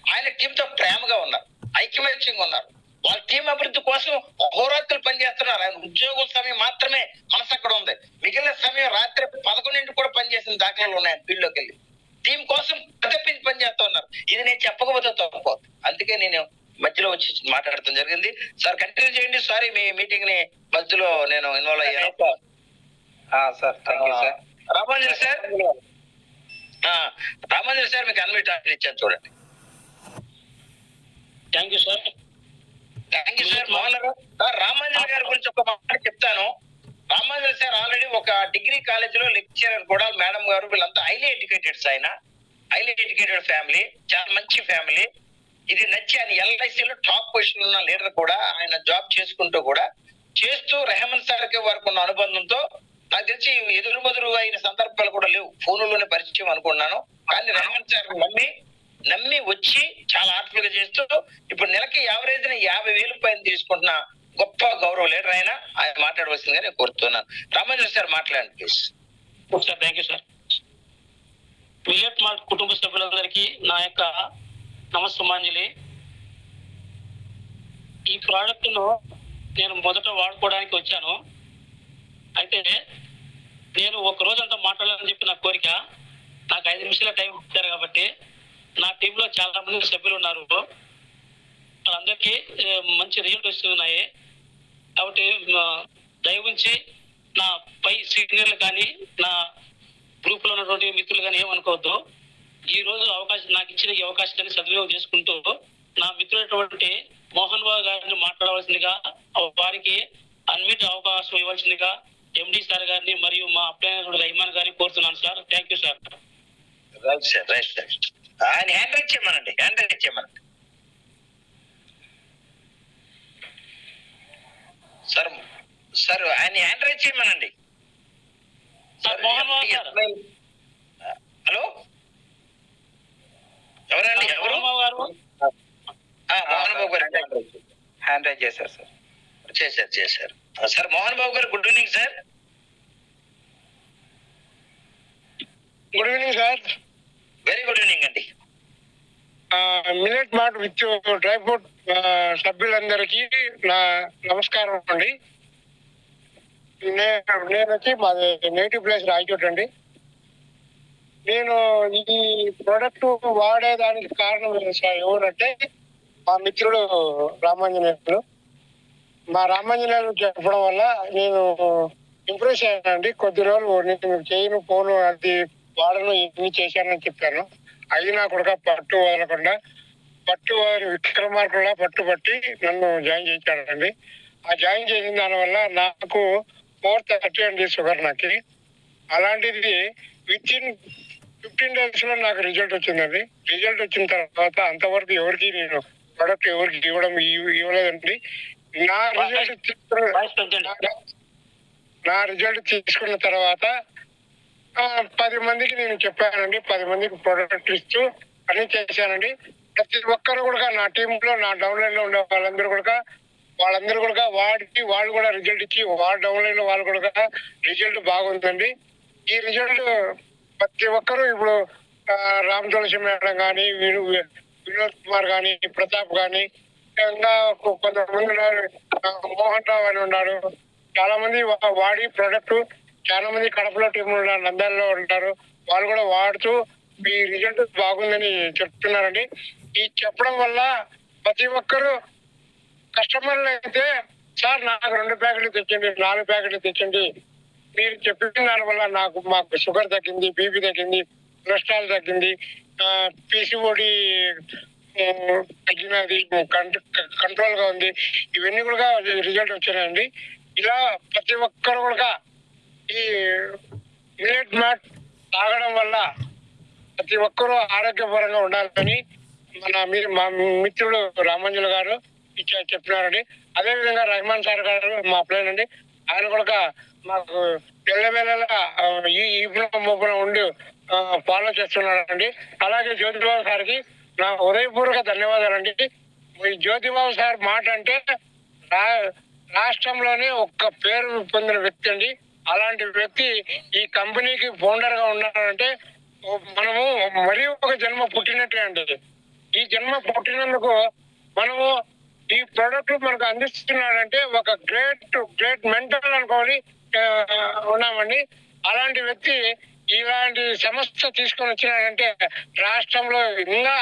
ఆయన టీంతో ప్రేమగా ఉన్నారు, ఐక్యమత్యంగా ఉన్నారు. వాళ్ళ టీం అభివృద్ధి కోసం అహోరాత్రులు పనిచేస్తున్నారు. ఆయన ఉద్యోగుల సమయం మాత్రమే మనసు అక్కడ ఉంది, మిగిలిన సమయం రాత్రి 11 కూడా పనిచేసిన దాఖలాలు ఉన్నాయి. ఫీల్డ్ లోకి వెళ్ళి టీం కోసం ప్రతిపించి పనిచేస్తూ ఉన్నారు. ఇది నేను చెప్పకపోతే తప్ప, అందుకే నేను మధ్యలో వచ్చి మాట్లాడటం జరిగింది. సార్ కంటిన్యూ చేయండి. సారీ మీ మీటింగ్ ని మధ్యలో నేను ఇన్వాల్వ్ అయ్యాను. Sir thank you sir. Ramanjali sir, Ramanjali sir మీకు అన్మిట్ ఆర్డర్ ఇచ్చాను, చూడండి. Thank you sir. Thank you sir. Ramanjali గారి గురించి ఒక మాట చెప్తాను. రామాంజలి సార్ ఆల్రెడీ ఒక డిగ్రీ కాలేజీలో లెక్చరర్ కూడా, మేడం గారు వీళ్ళంతా హైలీ ఎడ్యుకేటెడ్స్. ఆయన హైలీ ఎడ్యుకేటెడ్ ఫ్యామిలీ, చాలా మంచి ఫ్యామిలీ. ఇది నచ్చి ఆయన ఎల్ఐసిలో టాప్ పొజిషన్ ఉన్న లీడర్ కూడా, ఆయన జాబ్ చేస్తూ రెహమాన్ సార్ కి వరకు ఉన్న అనుబంధంతో నాకు తెలిసి ఎదురు బదురు అయిన సందర్భాలు కూడా లేవు, ఫోన్లోనే పరిచయం అనుకున్నాను. కానీ రెహమాన్ సార్ నమ్మి వచ్చి చాలా ఆర్ట్ఫుల్ గా చేస్తూ ఇప్పుడు నెలకి యావరేజ్ 50,000 పైన తీసుకుంటున్న గొప్ప గౌరవ లీడర్ ఆయన మాట్లాడవలసిందిగా నేను కోరుతున్నాను. రామాంజలి సార్ మాట్లాడండి please. Sir thank you sir. Millet mart కుటుంబ సభ్యులందరికీ నా యొక్క నమస్సుమాంజలి. ఈ ప్రోడక్ట్ ను నేను మొదట వాడుకోవడానికి వచ్చాను. అయితే నేను ఒక రోజంతా మాట్లాడాలని చెప్పి నా కోరిక. నాకు 5 నిమిషాల టైం ఇచ్చారు కాబట్టి, నా టీంలో చాలా మంది సభ్యులు ఉన్నారు, వాళ్ళందరికీ మంచి రిజల్ట్ వస్తున్నాయి. కాబట్టి దయవుంచి నా పై సీనియర్లు కానీ, నా గ్రూప్ లో ఉన్నటువంటి మిత్రులు కానీ ఏమనుకోవద్దు. ఈ రోజు నాకు ఇచ్చిన ఈ అవకాశాన్ని సద్వినియోగం చేసుకుంటూ నా మిత్రులైనటువంటి మోహన్ బాబు గారిని మాట్లాడవలసిందిగా, వారికి అన్మిట్ అవకాశం ఇవ్వాల్సిందిగా ఎండి సార్ గారిని మరియు మా అప్లైన రెహమాన్ గారిని కోరుతున్నాను sir. Thank you sir. Right sir, right sir. ఆయన హ్యాండ్ రైట్ చేయమనండి, సార్ ఆయన హ్యాండ్ రైట్ చేయమనండి. Sir Mohan Babu sir. Hello, ఎవరండి? ఎవరు? మోహన్ బాబు గారు. మోహన్ బాబు గారు హ్యాండ్ రైజ్ చేశారు సార్. చేశారు. సార్ మోహన్ బాబు గారు, good evening sir. Good evening sir. Very good evening అండి. Millet mart with dry fruit సభ్యులందరికీ నా నమస్కారం అండి. నేను వచ్చి మాది నేటివ్ ప్లేస్ రాయచోట అండి. నేను ఈ ప్రోడక్ట్ వాడేదానికి కారణం ఎవరంటే మా మిత్రుడు రామాంజనేయులు. మా రామాంజనేయులు చెప్పడం వల్ల నేను ఇంప్రెస్ అయ్యానండి. కొద్ది రోజులు నేను చేయను ఫోను అది వాడను ఇన్ని చేశానని చెప్పాను. అయినా కూడా పట్టు వదలకుండా విక్రమార్కులా పట్టుబట్టి నన్ను జాయిన్ చేయించాడండి. ఆ జాయిన్ చేసిన దానివల్ల నాకు 430 అండి షుగర్ నాకు. అలాంటిది విత్ ఇన్ 15 days లో నాకు రిజల్ట్ వచ్చిందండి. రిజల్ట్ వచ్చిన తర్వాత అంతవరకు ఎవరికి నేను ప్రొడక్ట్ ఎవరికి ఇవ్వలేదండి. నా రిజల్ట్ తీసుకున్న తర్వాత 10 మందికి నేను చెప్పానండి. 10 మందికి ప్రొడక్ట్ ఇస్తూ అన్ని చేశానండి. ప్రతి ఒక్కరు కూడా నా టీంలో నా డౌన్లైన్ లో ఉండే వాళ్ళందరూ కూడా వాడికి వాళ్ళు కూడా రిజల్ట్ ఇచ్చి వాళ్ళ డౌన్లైన్ లో వాళ్ళు కూడా రిజల్ట్ బాగుందండి. ఈ రిజల్ట్ ప్రతి ఒక్కరు ఇప్పుడు రామ్ తులసి మేడం కానీ వినోద్ కుమార్ కానీ ప్రతాప్ కానీ ఇంకా కొంతమంది మోహన్ రావు అని ఉన్నారు. చాలా మంది వాడి ప్రొడక్ట్ చాలా మంది కడపలో టీం ఉన్నారు, నంద్యాలలో ఉంటారు. వాళ్ళు కూడా వాడుతూ ఈ రిజల్ట్ బాగుందని చెప్తున్నారండి. ఈ చెప్పడం వల్ల ప్రతి ఒక్కరు కస్టమర్లు అయితే సార్ నాకు 2 ప్యాకెట్లు తెచ్చండి, 4 ప్యాకెట్లు తెచ్చండి, మీరు చెప్పిన దాని వల్ల మాకు షుగర్ తగ్గింది, బీపీ తగ్గింది, కొలెస్ట్రాల్ తగ్గింది, పీసీఓడి తగ్గినది, కంట్రోల్ గా ఉంది, ఇవన్నీ కూడా రిజల్ట్ వచ్చినాయండి. ఇలా ప్రతి ఒక్కరు కూడా ఈ మిల్లెట్ మ్యాట్ తాగడం వల్ల ప్రతి ఒక్కరూ ఆరోగ్యపరంగా ఉండాలని మా మిత్రుడు రామాంజులు గారు చెప్పినారండి. అదే విధంగా రెహమాన్ సార్ గారు మా ప్లేన్ అండి, ఆయన కూడా మాకు ఎల్లవేళలా ఈ మొబ్బున ఉండి ఫాలో చేస్తున్నారండి. అలాగే జ్యోతిబాబు సార్కి నా హృదయపూర్వక ధన్యవాదాలండి. ఈ జ్యోతిబాబు సార్ మాట అంటే రాష్ట్రంలోనే ఒక్క పేరు పొందిన వ్యక్తి అండి. అలాంటి వ్యక్తి ఈ కంపెనీకి ఫౌండర్ గా ఉన్నారంటే మనము మరీ ఒక జన్మ పుట్టినట్టే అండి. ఈ జన్మ పుట్టినందుకు మనము ఈ ప్రోడక్ట్ మనకు అందిస్తున్నాడంటే ఒక గ్రేట్ మెంటర్ అనుకోని ఉన్నామండి. అలాంటి వ్యక్తి ఇలాంటి సంస్థ తీసుకొని వచ్చినాడంటే రాష్ట్రంలో ఇంకా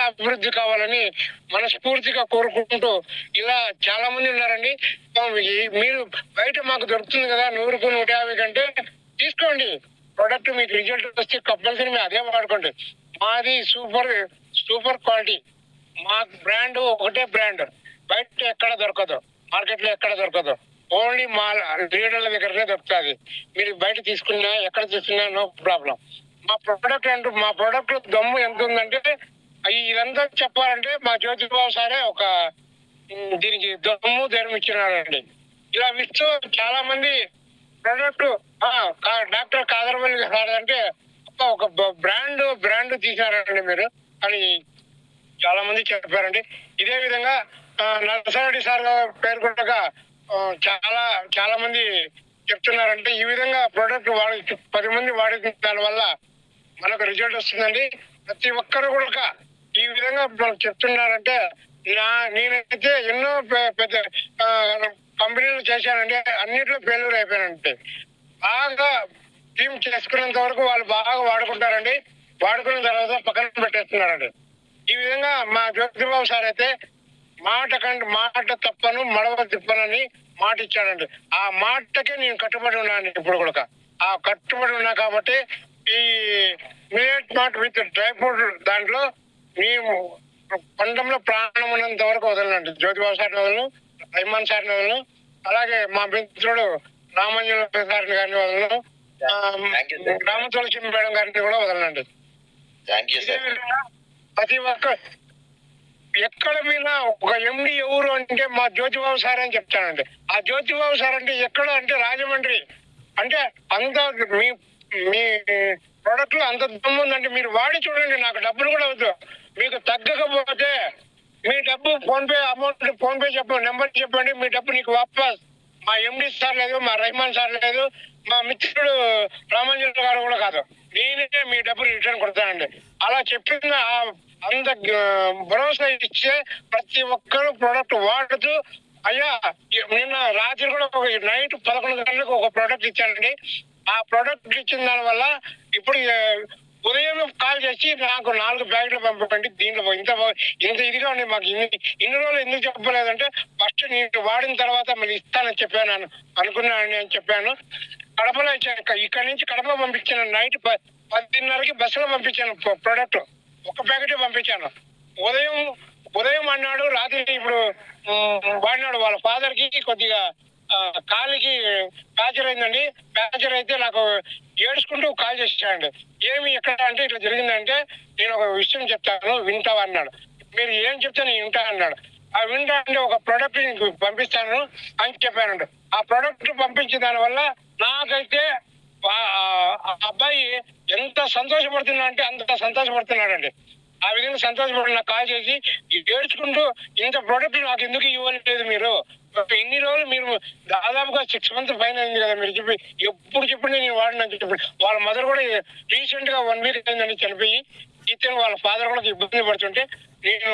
అభివృద్ధి కావాలని మనస్ఫూర్తిగా కోరుకుంటూ ఇలా చాలా మంది ఉన్నారండి. మీరు బయట మాకు దొరుకుతుంది కదా 100కు 150 కంటే తీసుకోండి ప్రోడక్ట్, మీకు రిజల్ట్ వస్తే కంపల్సరీ మీరు అదే వాడుకోండి. మాది సూపర్ క్వాలిటీ. మా బ్రాండ్ ఒకటే బ్రాండ్, బయట ఎక్కడ దొరకదు, మార్కెట్ లో ఎక్కడ దొరకదు, ఓన్లీ మా లీడర్ల దగ్గరనే దొరుకుతుంది. మీరు బయట తీసుకున్నా ఎక్కడ తీసుకున్నా నో ప్రాబ్లం. మా ప్రోడక్ట్ లో దమ్ము ఎంత ఉందంటే ఇదంతా చెప్పాలంటే మా జ్యోతిబాబు సారే ఒక దీనికి దమ్ము ధైర్యం ఇచ్చినారండి. ఇలా ఇస్తూ చాలా మంది ప్రోడక్ట్ డాక్టర్ కాదర్వల్లి సార్ అంటే ఒక బ్రాండ్ తీశారండి మీరు అని చాలా మంది చెప్పారండి. ఇదే విధంగా నరసరెడ్డి సార్ పేర్కొనగా చాలా మంది చెప్తున్నారంటే ఈ విధంగా ప్రోడక్ట్ 10 మంది వాడిన దాని వల్ల మనకు రిజల్ట్ వస్తుందండి. ప్రతి ఒక్కరు కూడా ఈ విధంగా మనకు చెప్తున్నారంటే నేనైతే ఎన్నో పెద్ద కంపెనీలు చేశానండి, అన్నిట్లో ఫెయిల్యూర్ అయిపోయానంటే బాగా టీం చేసుకునేంత వరకు వాళ్ళు బాగా వాడుకుంటారండి. వాడుకున్న తర్వాత పక్కన పెట్టేస్తున్నారండి. ఈ విధంగా మా జ్యోతిబాబు సార్ అయితే మాట తప్పను మడవ తిప్పనని మాట ఇచ్చాడండి. ఆ మాటకే నేను కట్టుబడి ఉన్నాను. ఇప్పుడు కూడా ఆ కట్టుబడి ఉన్నా కాబట్టి ఈ millet matte with dry fruit దాంట్లో మేము పండంలో ప్రాణం ఉన్నంత వరకు వదలండి. జ్యోతిబాబు సార్ని వదలను, రెహమాన్ సార్ని వదలను, అలాగే మా మిత్రుడు రామాంజుల సార్ని గారిని వదలను, రామ తులసి మేడం గారిని కూడా వదలండి. ప్రతి ఒక్క ఎక్కడ మీద ఒక ఎండి ఎవరు అంటే మా జ్యోతిబాబు సార్ అని చెప్తానండి. ఆ జ్యోతిబాబు సార్ అంటే ఎక్కడ అంటే రాజమండ్రి అంటే అంత మీ ప్రోడక్ట్ లో అంత దమ్ము ఉందంటే మీరు వాడి చూడండి. నాకు డబ్బులు కూడా వద్దు, మీకు తగ్గకపోతే మీ డబ్బు ఫోన్ పే చెప్పండి, నెంబర్ చెప్పండి, మీ డబ్బు నీకు వాపస్. మా ఎండి సార్ లేదు, మా రెహమాన్ సార్ లేదు, మా మిత్రుడు రామాంజన్ గారు కూడా కాదు, నేనే మీ డబ్బు రిటర్న్ కొడతానండి. అలా చెప్పిన అంత భరోసా ఇచ్చే ప్రతి ఒక్కరు ప్రోడక్ట్ వాడుతూ అయ్యా నిన్న రాత్రి కూడా నైట్ 11 గంటలకు ఒక ప్రోడక్ట్ ఇచ్చానండి. ఆ ప్రోడక్ట్ ఇచ్చిన దాని వల్ల ఇప్పుడు ఉదయం కాల్ చేసి నాకు 4 బ్యాగులు పంపండి, దీంట్లో ఇంత ఇదిగా ఉంది మాకు, ఇన్ని రోజులు ఎందుకు చెప్పలేదంటే ఫస్ట్ నేను వాడిన తర్వాత మళ్ళీ ఇస్తానని చెప్పాను అనుకున్నానని అని చెప్పాను. కడపలో ఇచ్చాను, ఇక్కడ నుంచి కడప పంపించాను. నైట్ 10:30కి బస్సులో పంపించాను ప్రోడక్ట్, ఒక ప్యాకెట్ పంపించాను. ఉదయం అన్నాడు, రాత్రి ఇప్పుడు వాడినాడు. వాళ్ళ ఫాదర్ కి కొద్దిగా కాలికి ఫ్రాక్చర్ అయిందండి. ఫ్రాక్చర్ అయితే నాకు ఏడ్చుకుంటూ కాల్ చేశాడండి. ఏమి ఎక్కడ అంటే ఇట్లా జరిగిందంటే నేను ఒక విషయం చెప్తాను వింటావా అన్నాడు. మీరు ఏం చెప్తే నేను వింటా అన్నాడు. ఆ వింటా అంటే ఒక ప్రోడక్ట్ నీకు పంపిస్తాను అని చెప్పానండి. ఆ ప్రోడక్ట్ పంపించిన దాని వల్ల నాకైతే అబ్బాయి ఎంత సంతోషపడుతున్నా అంటే అంత సంతోషపడుతున్నాడండి. ఆ విధంగా సంతోషపడి నాకు కాల్ చేసి ఏడ్చుకుంటూ ఇంత ప్రోడక్ట్ నాకు ఎందుకు ఇవ్వలేదు మీరు, ఇన్ని రోజులు మీరు దాదాపుగా 6 months పైన అయింది కదా మీరు చెప్పి, ఎప్పుడు చెప్పండి నేను వాడినని చెప్పి. వాళ్ళ మదర్ కూడా రీసెంట్ గా 1 week అయిందని చనిపోయి, ఇతను వాళ్ళ ఫాదర్ కూడా ఇబ్బంది పడుతుంటే నేను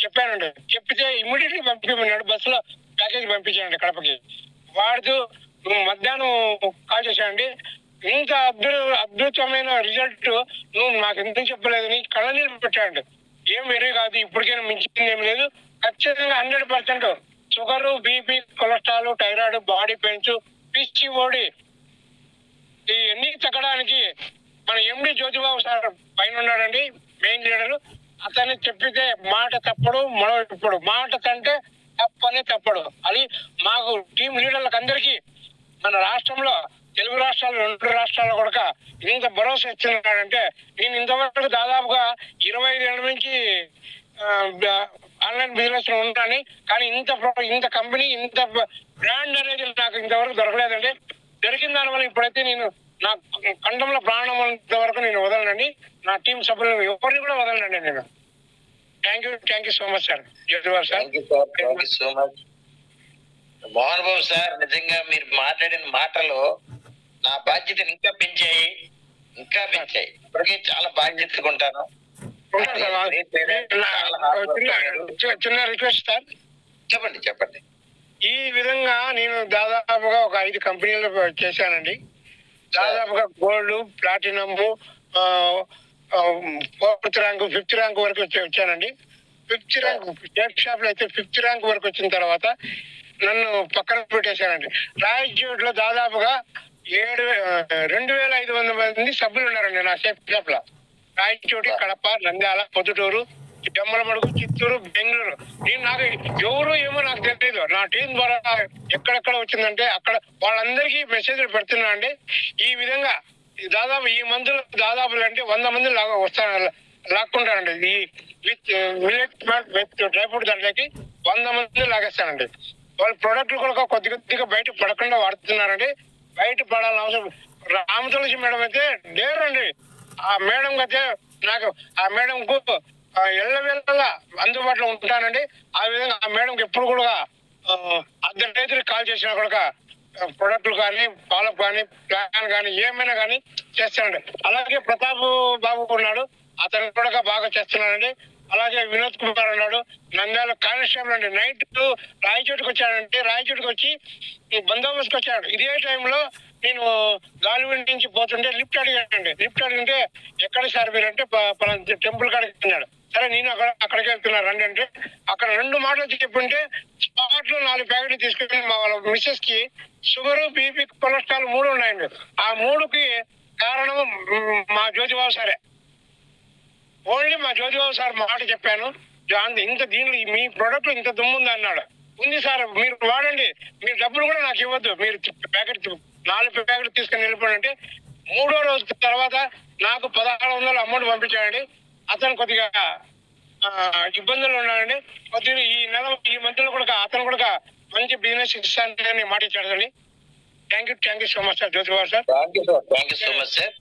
చెప్పానండి. చెప్తే ఇమ్మీడియట్లీ పంపించమన్నాడు. బస్సులో ప్యాకేజ్ పంపించానండి కడపకి. వాడుతూ మధ్యాహ్నం కాల్ చేశానండి. ఇంత అద్భుతమైన రిజల్ట్ నువ్వు నాకు ఎందుకు చెప్పలేదని కళ్ళనీళ్ళు పెట్టాడు. ఏం వేరే కాదు, ఇప్పటికైనా మించింది ఏం లేదు. ఖచ్చితంగా 100% sugar, BP, cholesterol, thyroid, body pains, PCOD ఇవన్నీ తగ్గడానికి మన ఎండి జ్యోతిబాబు సార్ పైన ఉన్నాడండి, మెయిన్ లీడర్. అతన్ని చెప్పితే మాట తప్పడు, మనం ఇప్పుడు మాట తంటే తప్పనే తప్పడు. అది మాకు టీం లీడర్లకు అందరికీ మన రాష్ట్రంలో, తెలుగు రాష్ట్రాలు 2 రాష్ట్రాల్లో కూడా ఇంత భరోసా ఇస్తున్నాడంటే, నేను ఇంతవరకు దాదాపుగా 25 ఏళ్ళ నుంచి ఆన్లైన్ బిజినెస్ లో ఉంటాను. కానీ ఇంత కంపెనీ, ఇంత బ్రాండ్ అనేది నాకు ఇంతవరకు దొరకలేదండి. దొరికిన దానివల్ల ఇప్పుడైతే నేను నా కంఠంలో ప్రాణం వరకు నేను వదలనండి. నా టీం సభ్యులను ఎవరిని కూడా వదలనండి నేను. Thank you so much sir, Jyothibabu sir. So much Mohan Babu sir. నిజంగా మీరు మాట్లాడిన మాటలు నా బాధ్యతను ఇంకా పెంచాయి. ఇప్పటికీ చాలా బాధ్యతగా ఉంటాను. చిన్న రిక్వెస్ట్ సార్. చెప్పండి. ఈ విధంగా నేను దాదాపుగా ఒక 5 కంపెనీలు చేశానండి. దాదాపుగా gold, platinum, 4th rank, 5th rank వరకు వచ్చానండి. 5th ర్యాంక్ టేక్ షాప్ లో అయితే 5th ర్యాంక్ వరకు వచ్చిన తర్వాత నన్ను పక్కన పెట్టేశానండి. రాయచోట్లో దాదాపుగా 2,500 మంది సభ్యులు ఉన్నారండి నా షాప్ లో. రాయచోటి, కడప, నంద్యాల, పొద్దుటూరు, జమ్మలమడుగు, చిత్తూరు, బెంగళూరు. నాకు ఎవరు ఏమో నాకు తెలియదు. నా టీం ద్వారా ఎక్కడెక్కడ వచ్చిందంటే అక్కడ వాళ్ళందరికీ మెసేజ్లు పెడుతున్నా అండి. ఈ విధంగా దాదాపు ఈ మందులు దాదాపు అంటే 100 మంది లాక్కుంటారండి. ఈ విత్ డ్రై ఫ్రూట్ దాంట్లోకి 100 మంది లాగేస్తానండి. వాళ్ళ ప్రోడక్ట్లు కూడా కొద్దిగా బయట పడకుండా వాడుతున్నారండి. బయట పడాలని అవసరం. రామతులసి మేడం అయితే డేర్ అండి. ఆ మేడం అయితే నాకు ఆ మేడంకు ఎల్లవేళ అందుబాటులో ఉంటానండి. ఆ విధంగా ఆ మేడంకి ఎప్పుడు కూడా అర్ధ రైతులకు కాల్ చేసినా కూడా ప్రొడక్ట్లు కానీ, పాలప్ కానీ, ప్లాన్ కానీ ఏమైనా కానీ చేస్తానండి. అలాగే ప్రతాప్ బాబు ఉన్నాడు, అతను కూడా బాగా చేస్తున్నాడండి. అలాగే వినోద్ కుమార్ అన్నాడు, నంద్యాల కానిస్టేబుల్ అండి. నైట్ రాయచోటికి వచ్చాడంటే రాయచోటికి వచ్చి బందోబస్తుకి వచ్చాడు. ఇదే టైంలో నేను గాలివీడి నుంచి పోతుంటే లిఫ్ట్ అడిగానండి. లిఫ్ట్ అడిగితే ఎక్కడ సార్ మీరు అంటే టెంపుల్ కాడికి వెళ్ళాడు. సరే నేను అక్కడికి వెళ్తున్నా రండి అంటే అక్కడ 2 మాటలు చెప్పుంటే స్పాట్ లో 4 ప్యాకెట్లు తీసుకుని మా వాళ్ళ మిస్సెస్ కి షుగర్, బీపీ, కొలెస్ట్రాల్ 3 ఉన్నాయండి. ఆ 3కి కారణం మా జ్యోతిబాబు సారే. ఓన్లీ మా జ్యోతిబాబు సార్ మాట చెప్పాను, ఇంత దీనిలో మీ ప్రొడక్ట్ ఇంత దుమ్ముంది అన్నాడు. ఉంది సార్, మీరు వాడండి, మీరు డబ్బులు కూడా నాకు ఇవ్వద్దు, మీరు 4 ప్యాకెట్లు తీసుకుని వెళ్ళిపోండి అంటే 3వ రోజు తర్వాత నాకు 1,600 అమౌంట్ పంపించాడండి. అతను కొద్దిగా ఇబ్బందులు ఉన్నాడండి. కొద్దిగా ఈ మధ్యలో కూడా అతను కూడా మంచి బిజినెస్ ఇస్తానని మాట ఇచ్చాడండి. Thank you so much sir, Jyothibabu sir. Thank you so much sir.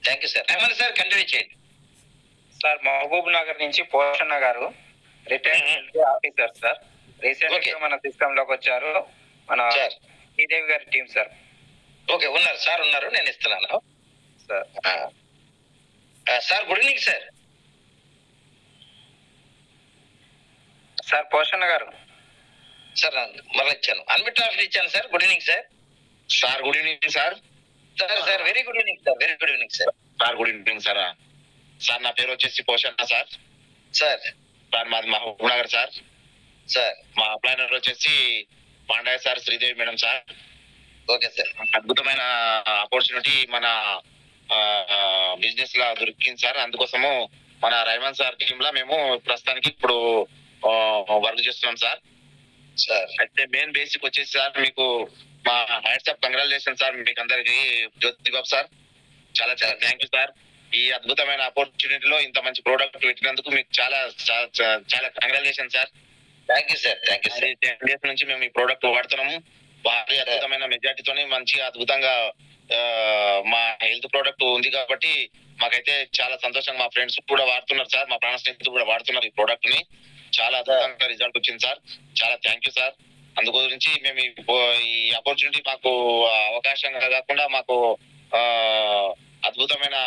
Thank you sir. ఏమన్నా సార్ కంటిన్యూ చేయండి సార్. మహబూబ్ నగర్ నుంచి పోషణ గారు రిటైర్డ్ ఆఫీసర్ సార్. రీసెంట్ గా మన సిస్టమ్ లోకి వచ్చారు, మన శ్రీదేవి గారి టీం సార్. ఓకే, ఉన్నారు సార్, ఉన్నారు, నేను ఇస్తున్నాను sir. Sir good evening sir. Sir పోషణ గారు సార్ మరలా ఇచ్చాను, అన్మిట్ ఆఫీస్ ఇచ్చాను sir. Good evening sir. Sir good evening sir. Sir very good evening sir. Very good evening sir. Sir good evening sir. Sir నా పేరు వచ్చేసి పోషన్న సార్. సార్ మాది Mahabub Nagar sir. మా అప్లైనర్ వచ్చేసి Pandayya sir, Sridevi madam sir. Okay sir. అద్భుతమైన opportunity మన business లా దొరికింది సార్. అందుకోసము మన రైమన్ సార్ టీమ్ లా మేము ప్రస్తుతానికి ఇప్పుడు వర్క్ చేస్తున్నాం సార్. అయితే మెయిన్ బేసిక్ వచ్చేసి సార్ మీకు మా హ్యాట్స్ ఆఫ్ కంగ్రాచులేషన్ సార్ మీకు అందరికి. జ్యోతి బాబు సార్ చాలా చాలా థ్యాంక్ యూ సార్. ఈ అద్భుతమైన ఆపర్చునిటీలో ఇంత మంచి ప్రోడక్ట్ పెట్టినందుకు మీకు చాలా చాలా congratulation sir. Thank you sir. Thank you sir. 10 days నుంచి మేము ఈ ప్రోడక్ట్ వాడుతున్నాము. భారీ అద్భుతమైన మెజార్టీతోని మంచిగా అద్భుతంగా మా హెల్త్ ప్రోడక్ట్ ఉంది కాబట్టి మాకైతే చాలా సంతోషంగా, మా ఫ్రెండ్స్ కూడా వాడుతున్నారు సార్, మా ప్రాణ స్నేహితులు కూడా వాడుతున్నారు ఈ ప్రోడక్ట్ ని. చాలా అద్భుతంగా రిజల్ట్ వచ్చింది సార్. చాలా థ్యాంక్ యూ సార్. అందు గురించి మేము ఈ ఆపర్చునిటీ మాకు అవకాశంగా కాకుండా మాకు అద్భుతమైన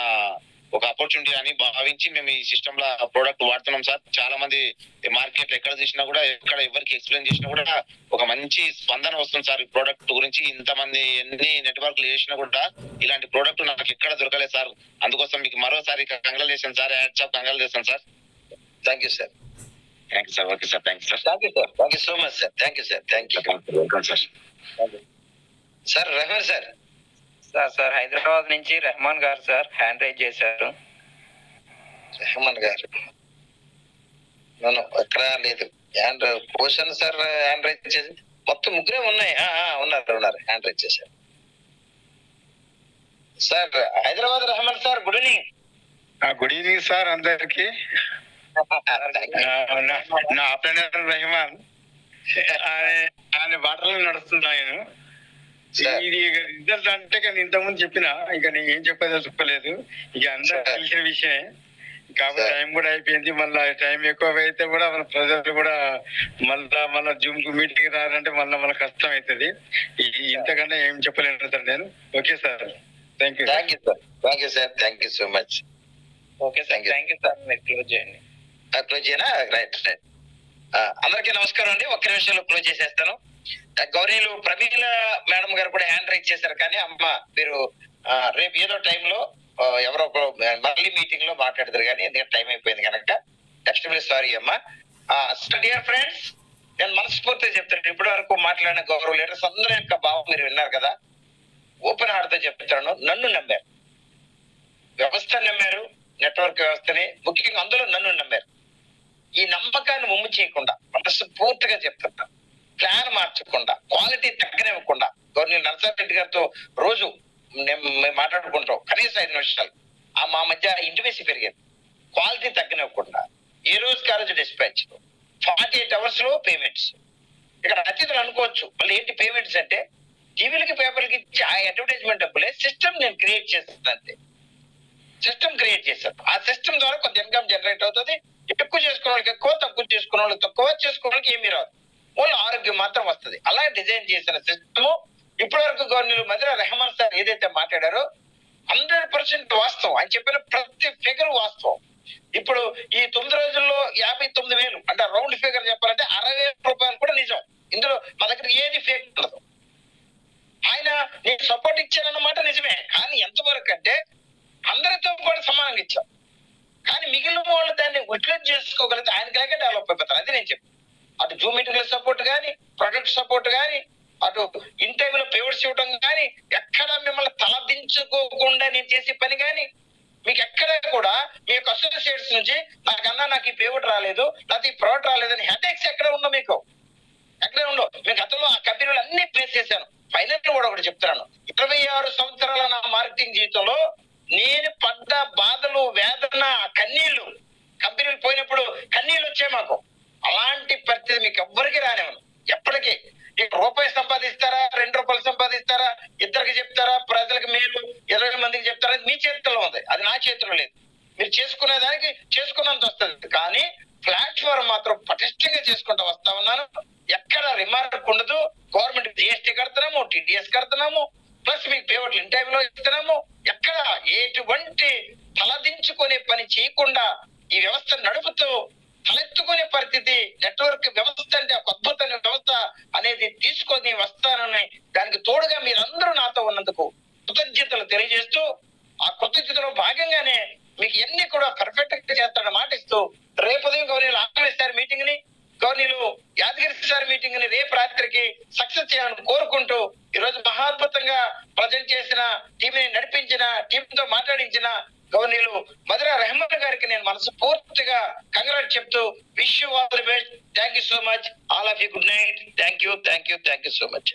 ఒక ఆపర్చునిటీ అని భావించి మేము ఈ సిస్టమ్ లో ప్రోడక్ట్ వాడుతున్నాం సార్. చాలా మంది మార్కెట్ లో ఎక్కడ చూసినా కూడా, ఎక్కడ ఎవరికి ఎక్స్ప్లెయిన్ చేసినా కూడా ఒక మంచి స్పందన వస్తుంది సార్ ఈ ప్రోడక్ట్ గురించి. ఇంతమంది ఎన్ని నెట్వర్క్లు చేసినా కూడా ఇలాంటి ప్రోడక్ట్ నాకు ఎక్కడ దొరకలేదు సార్. అందుకోసం మీకు మరోసారి congratulation sir. Hats off congratulation sir. Thank you sir. Thank you sir. Okay sir. Thank you sir. Thank you sir. Thank you so much sir. Thank you sir. Thank you. Welcome sir. Sir Rahman sir. Sir Hyderabad నుంచి రెహమాన్ గారు sir hand raise చేశారు. రెహమాన్ గారు నన్ను ఎక్కడ లేదు. Hand పోషన్ sir hand raise చేసి మొత్తం ముగ్గురే ఉన్నాయి. ఉన్నారు హ్యాండ్ రైజ్ చేశారు sir. Hyderabad Rahman sir good evening. Good evening sir అందరికి. నా అప్లైనర్ రెహమాన్ ఆయన బాటలో నడుస్తున్నా నేను. ఇది రిజల్ట్ అంటే కానీ ఇంతకుముందు చెప్పిన ఇక నేను ఏం చెప్పదలుచుకోలేదు. ఇక అందరికి తెలిసిన విషయమే కాబట్టి టైం కూడా అయిపోయింది. మళ్ళీ టైం ఎక్కువ అయితే కూడా మన ప్రజలు కూడా మళ్ళా జూమ్ కు మీటింగ్ రారంటే మళ్ళీ కష్టం అవుతుంది. ఇంతకన్నా ఏం చెప్పలేను సార్ నేను. Okay sir. Thank you. Thank you sir. Thank you sir. Thank you so much. Okay sir. Thank you sir. మీరు క్లోజ్ చేయండి. క్లోజ్ చేయనా? రైట్. అందరికీ నమస్కారం అండి. ఒక్క నిమిషంలో క్లోజ్ చేసేస్తాను. గౌరీలు ప్రమీల మేడం గారు కూడా హ్యాండ్ రైజ్ చేశారు. కానీ అమ్మ మీరు రేపు ఏదో టైంలో ఎవరో మళ్ళీ మీటింగ్ లో మాట్లాడతారు కానీ ఎందుకంటే టైం అయిపోయింది కనుక ఎక్స్ట్రీమ్లీ సారీ అమ్మా. డియర్ ఫ్రెండ్స్, నేను మనస్ఫూర్తిగా చెప్తాను, ఇప్పటి వరకు మాట్లాడిన గౌరవ లీడర్స్ అందరి యొక్క భావం మీరు విన్నారు కదా. ఓపెన్ హార్ట్ తో చెప్తాను, నన్ను నమ్మారు, వ్యవస్థ నమ్మారు, నెట్వర్క్ వ్యవస్థని, ముఖ్యంగా అందులో నన్ను నమ్మారు. ఈ నమ్మకాన్ని ముమ్ము చేయకుండా మనస్ఫూర్తిగా చెప్తున్నా, ప్లాన్ మార్చకుండా, క్వాలిటీ తగ్గనివ్వకుండా, గవర్నర్ నరసారెడ్డి గారితో రోజు మేము మాట్లాడుకుంటాం కనీసం 5 నిమిషాలు. మా మధ్య ఇంటిమేసీ పెరిగింది. క్వాలిటీ తగ్గనివ్వకుండా ఏ రోజుకి ఆ రోజు డిస్పాచ్, 48 hours లో పేమెంట్స్. ఇక్కడ అతిథులు అనుకోవచ్చు మళ్ళీ ఏంటి పేమెంట్స్ అంటే, టీవీలకి పేపర్లకి ఇచ్చి ఆ అడ్వర్టైజ్మెంట్ డబ్బులే సిస్టమ్ నేను క్రియేట్ చేస్తాను అంతే. సిస్టమ్ క్రియేట్ చేశాను. ఆ సిస్టమ్ ద్వారా కొంత ఇన్కమ్ జనరేట్ అవుతుంది. ఎక్కువ చేసుకున్న వాళ్ళకి ఎక్కువ, తక్కువ చేసుకున్న వాళ్ళకి తక్కువ, చేసుకున్న వాళ్ళకి ఏమీ రాదు, ఓన్లీ ఆరోగ్యం మాత్రం వస్తుంది. అలా డిజైన్ చేసిన సిస్టమ్ ఇప్పటి వరకు గవర్నర్ మధ్య రెహమాన్ సార్ ఏదైతే మాట్లాడారో 100% వాస్తవం. ఆయన చెప్పిన ప్రతి ఫిగర్ వాస్తవం. ఇప్పుడు ఈ 9 రోజుల్లో 59,000 అంటే రౌండ్ ఫిగర్ చెప్పాలంటే 60,000 రూపాయలు కూడా నిజం. ఇందులో మా దగ్గర ఏది ఫేక్ ఉండదు. ఆయన నేను సపోర్ట్ ఇచ్చానన్నమాట నిజమే, కానీ ఎంతవరకు అంటే అందరితో కూడా సమానంగా ఇచ్చాం. కానీ మిగిలిన వాళ్ళు దాన్ని యూటిలైజ్ చేసుకోగలిగితే ఆయన కనుక డెవలప్ అయిపోతారు. అది నేను చెప్పాను. అటు జూమ్ మీటింగ్ సపోర్ట్ కానీ, ప్రొడక్ట్ సపోర్ట్ కానీ, అటు ఇన్ టైమ్ లో పేవర్స్ ఇవ్వడం కానీ, ఎక్కడ మిమ్మల్ని తలదించుకోకుండా నేను చేసే పని కానీ, మీకు ఎక్కడ కూడా మీ యొక్క అసోసియేట్స్ నుంచి నాకు ఈ పేమెంట్ రాలేదు, నాకు ఈ ప్రోడక్ట్ రాలేదని హెడేక్స్ ఎక్కడ ఉండవు, మీకు ఎక్కడే ఉండవు. మీ గతంలో ఆ కంపెనీలు అన్ని ఫేస్ చేశాను. ఫైనల్ కూడా ఒకటి చెప్తున్నాను, 26 సంవత్సరాల నా మార్కెటింగ్ జీవితంలో నేను పడ్డ బాధలు, వేదన, కన్నీళ్లు, కంపెనీలు పోయినప్పుడు కన్నీళ్ళు వచ్చాయి మాకు. అలాంటి పరిస్థితి మీకు ఎవ్వరికి రానివ్వను. ఎప్పటికీ రూపాయి సంపాదిస్తారా, 2 రూపాయలు సంపాదిస్తారా, ఇద్దరికి చెప్తారా, ప్రజలకు మేలు 20 మందికి చెప్తారా, మీ చేతిలో ఉంది, అది నా చేతిలో లేదు. మీరు చేసుకునే దానికి చేసుకున్నంత వస్తుంది. కానీ ప్లాట్ఫామ్ మాత్రం పటిష్టంగా చేసుకుంటూ వస్తా ఉన్నాను. ఎక్కడ రిమార్క్ ఉండదు. గవర్నమెంట్ జిఎస్టీ కడుతున్నాము, టీడీఎస్ కడుతున్నాము, ప్లస్ మీకు పేమెంట్లు ఇన్ టైంలో ఇస్తున్నాము. ఎక్కడ ఎటువంటి తలదించుకునే పని చేయకుండా ఈ వ్యవస్థ నడుపుతూ తలెత్తుకునే పరిస్థితి, నెట్వర్క్ వ్యవస్థ అంటే ఒక అద్భుతమైన వ్యవస్థ అనేది తీసుకొని వస్తానని, దానికి తోడుగా మీరందరూ నాతో ఉన్నందుకు కృతజ్ఞతలు తెలియజేస్తూ, ఆ కృతజ్ఞతలో భాగంగానే మీకు మీకు ఇవన్నీ కూడా పర్ఫెక్ట్ గా చేస్తాడని మాటిస్తూ రేపు ఉదయం గవర్నీలు ఆహ్వానిస్తారు మీటింగ్ ని, గవర్నీలు యాదగిరి సార్ మీటింగ్ ని రేపు రాత్రికి సక్సెస్ చేయాలని కోరుకుంటూ ఈ రోజు మహాద్భుతంగా ప్రజెంట్ చేసిన టీం ని నడిపించిన, టీం తో మాట్లాడించిన గవర్నీలు మధురా రెహమాన్ గారికి నేను మనస్ఫూర్తిగా కంగ్రాట్ చెప్తూ wish you all the best. Thank you so much. All of you good night. Thank you so much.